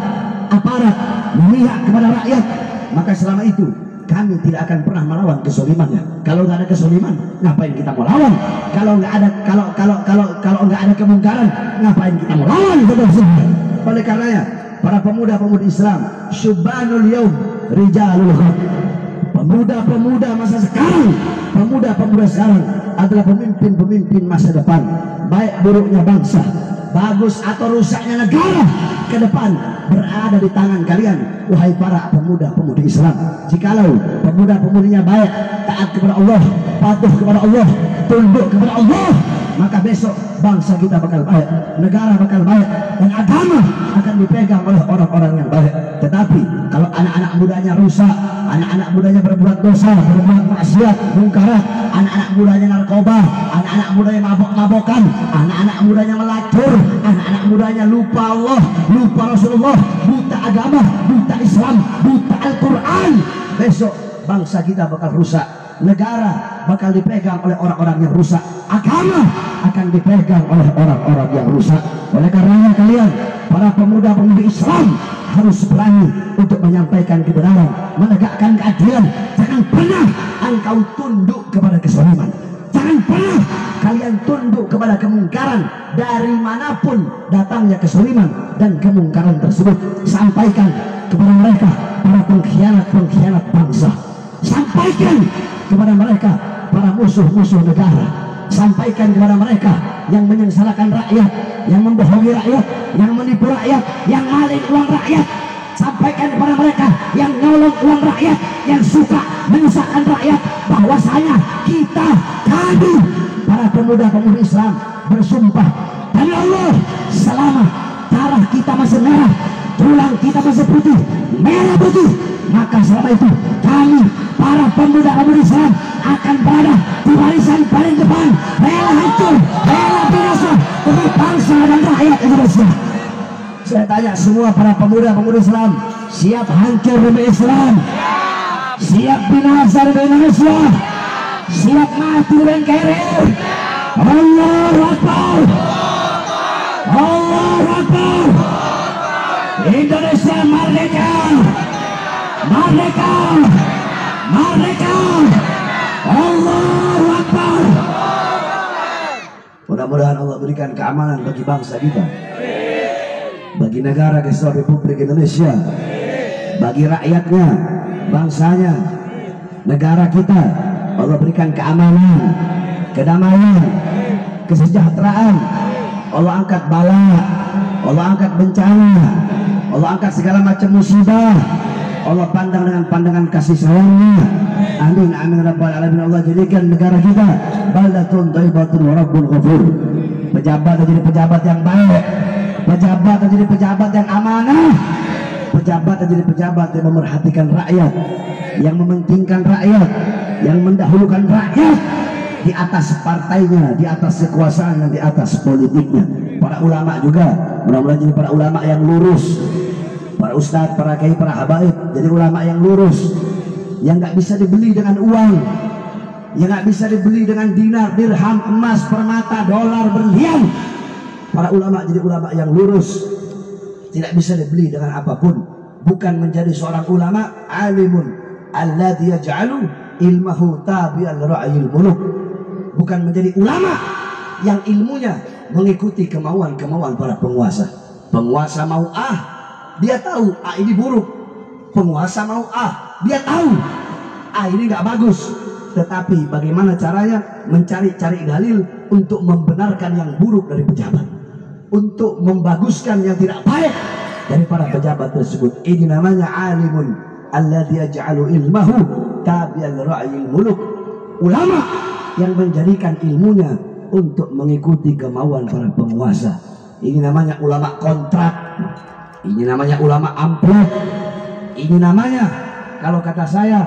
aparat memihak kepada rakyat, maka selama itu kami tidak akan pernah melawan kesolimannya. Kalau nggak ada kesoliman, ngapain kita mau lawan? Kalau nggak ada kalau nggak ada kemungkaran, ngapain kita mau lawan? Oleh karenanya, para pemuda-pemudi Islam, syubanul yaum rijalul ghad, pemuda-pemuda masa sekarang, pemuda-pemuda sekarang adalah pemimpin-pemimpin masa depan. Baik buruknya bangsa, bagus atau rusaknya negara ke depan berada di tangan kalian, wahai para pemuda-pemudi Islam. Jikalau pemuda-pemudinya baik, taat kepada Allah, patuh kepada Allah, tunduk kepada Allah,
maka besok bangsa kita bakal baik, negara bakal baik, dan agama akan dipegang oleh orang-orang yang baik. Tetapi kalau anak-anak mudanya rusak, anak-anak mudanya berbuat dosa, berbuat maksiat, mungkarat, anak-anak mudanya narkoba, anak-anak mudanya mabok-mabokan, anak-anak mudanya melacur, anak-anak mudanya lupa Allah, lupa Rasulullah, buta agama, buta Islam, buta Al-Quran, besok bangsa kita bakal rusak, negara bakal dipegang oleh orang-orang yang rusak, agama akan dipegang oleh orang-orang yang rusak. Oleh karenanya kalian para pemuda-pemudi Islam harus berani untuk menyampaikan kebenaran, menegakkan keadilan. Jangan pernah engkau tunduk kepada kezaliman, jangan pernah kalian tunduk kepada kemungkaran. Dari manapun datangnya kezaliman dan kemungkaran tersebut, sampaikan kepada mereka, para pengkhianat-pengkhianat bangsa. Sampaikan kepada mereka, para musuh-musuh negara. Sampaikan kepada mereka yang menyengsarakan rakyat, yang membohongi rakyat, yang menipu rakyat, yang maling uang rakyat. Sampaikan kepada mereka yang nyolong uang rakyat, yang suka menyusahkan rakyat, bahwasanya kami para pemuda-pemudi Islam bersumpah demi Allah, selama darah kita masih merah, tulang kita masih putih, merah putih, maka selama itu kami para pemuda-pemudi Islam akan berada di barisan paling depan, rela hancur, rela binasa demi bangsa dan rakyat Indonesia. Saya tanya semua para pemuda-pemudi Islam, siap hancur demi Islam, siap binasa demi Indonesia, siap mati demi NKRI? Allahu Akbar, Allahu Akbar. Indonesia merdeka, merdeka, merdeka. Allahu Akbar. Mudah-mudahan Allah berikan keamanan bagi bangsa kita, bagi negara kesatuan Republik Indonesia, bagi rakyatnya, bangsanya, negara kita. Allah berikan keamanan, kedamaian, kesejahteraan. Allah angkat bala, Allah angkat bencana, Allah angkat segala macam musibah. Allah pandang dengan pandangan kasih sayangnya. Amin amin rabbal alamin. Allah jadikan negara kita baldatun thayyibatun wa rabbul ghafur. Pejabat jadi pejabat yang baik, pejabat jadi pejabat yang amanah, pejabat jadi pejabat yang memerhatikan rakyat, yang mementingkan rakyat, yang mendahulukan rakyat di atas partainya, di atas kekuasaannya, di atas politiknya. Para ulama juga, mudah-mudahan jadi para ulama yang lurus, para ustadz, para kiai, para habaib, jadi ulama yang lurus, yang nggak bisa dibeli dengan uang, yang nggak bisa dibeli dengan dinar, dirham, emas, permata, dolar, berlian. Para ulama jadi ulama yang lurus, tidak bisa dibeli dengan apapun. Bukan menjadi seorang ulama alimun alladzi yaj'alu ilmahu tabi'an ra'yil muluk. Bukan menjadi ulama yang ilmunya mengikuti kemauan-kemauan para penguasa. Penguasa mau A, dia tahu A ini buruk. Penguasa mau A, dia tahu A ini nggak bagus. Tetapi bagaimana caranya? Mencari-cari dalil untuk membenarkan yang buruk dari pejabat, untuk membaguskan yang tidak baik dari para pejabat tersebut. Ini namanya alimun alladzi yaj'alu ilmahu tabi'an ra'yil muluk. Ulama yang menjadikan ilmunya untuk mengikuti kemauan para penguasa. Ini namanya ulama kontrak, ini namanya ulama amplop, ini namanya, kalau kata saya,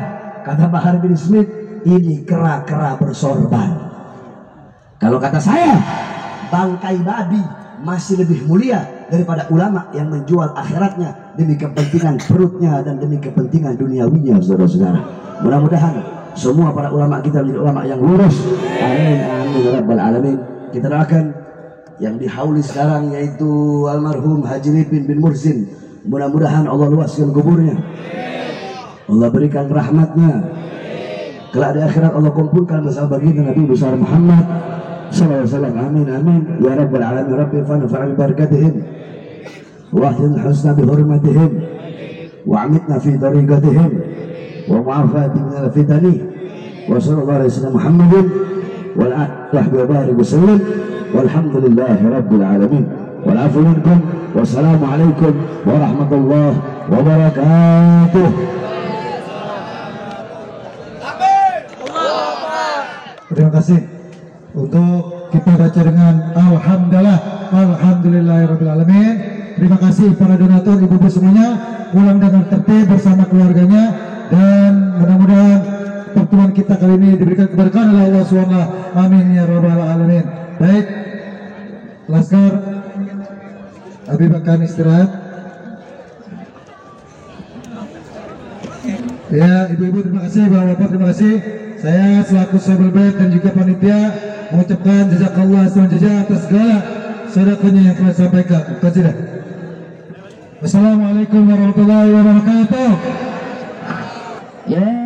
kata Bahar bin Smith, ini kera-kera bersorban. Kalau kata saya, bangkai babi masih lebih mulia daripada ulama yang menjual akhiratnya demi kepentingan perutnya dan demi kepentingan duniawinya, saudara-saudara. Mudah-mudahan semua para ulama kita menjadi ulama yang lurus. Amin amin rabbal alamin. Kita doakan yang dihauli sekarang yaitu almarhum Haji Lipin bin Muhsin. Mudah-mudahan Allah luaskan kuburnya, Allah berikan rahmatnya. Kelak di akhirat Allah kumpulkan bersama baginda Nabi besar Muhammad sallallahu alaihi wasallam. Amin amin ya rabbal alamin. Rabbi fanfa'na bi barakatihim wa ahdina husna bi hurmatihim wa amitna fi tariqatihim wa mu'afati min al-fitani wa sallallahu alaihi wasallam Muhammadin wal alihi wa barik wasallam walhamdulillahi rabbil alamin wal afu minkum wassalamu alaikum warahmatullahi wabarakatuh.
Terima kasih untuk kita baca dengan alhamdulillah, alhamdulillahirabbil alamin. Terima kasih para donatur, ibu-ibu semuanya, pulang dengan tertib bersama keluarganya, dan mudah-mudahan pertemuan kita kali ini diberikan keberkahan oleh Allah SWT. Amin ya rabbal alamin. Baik, Laskar Habib akan istirahat. Ya, ibu-ibu terima kasih, bapak-bapak terima kasih. Saya selaku Sahabat Bait dan juga panitia mengucapkan jazakallah khairan jazaa atas segala sedekahnya yang telah sampaikan. Terima. Wassalamualaikum warahmatullahi wabarakatuh.
Ya.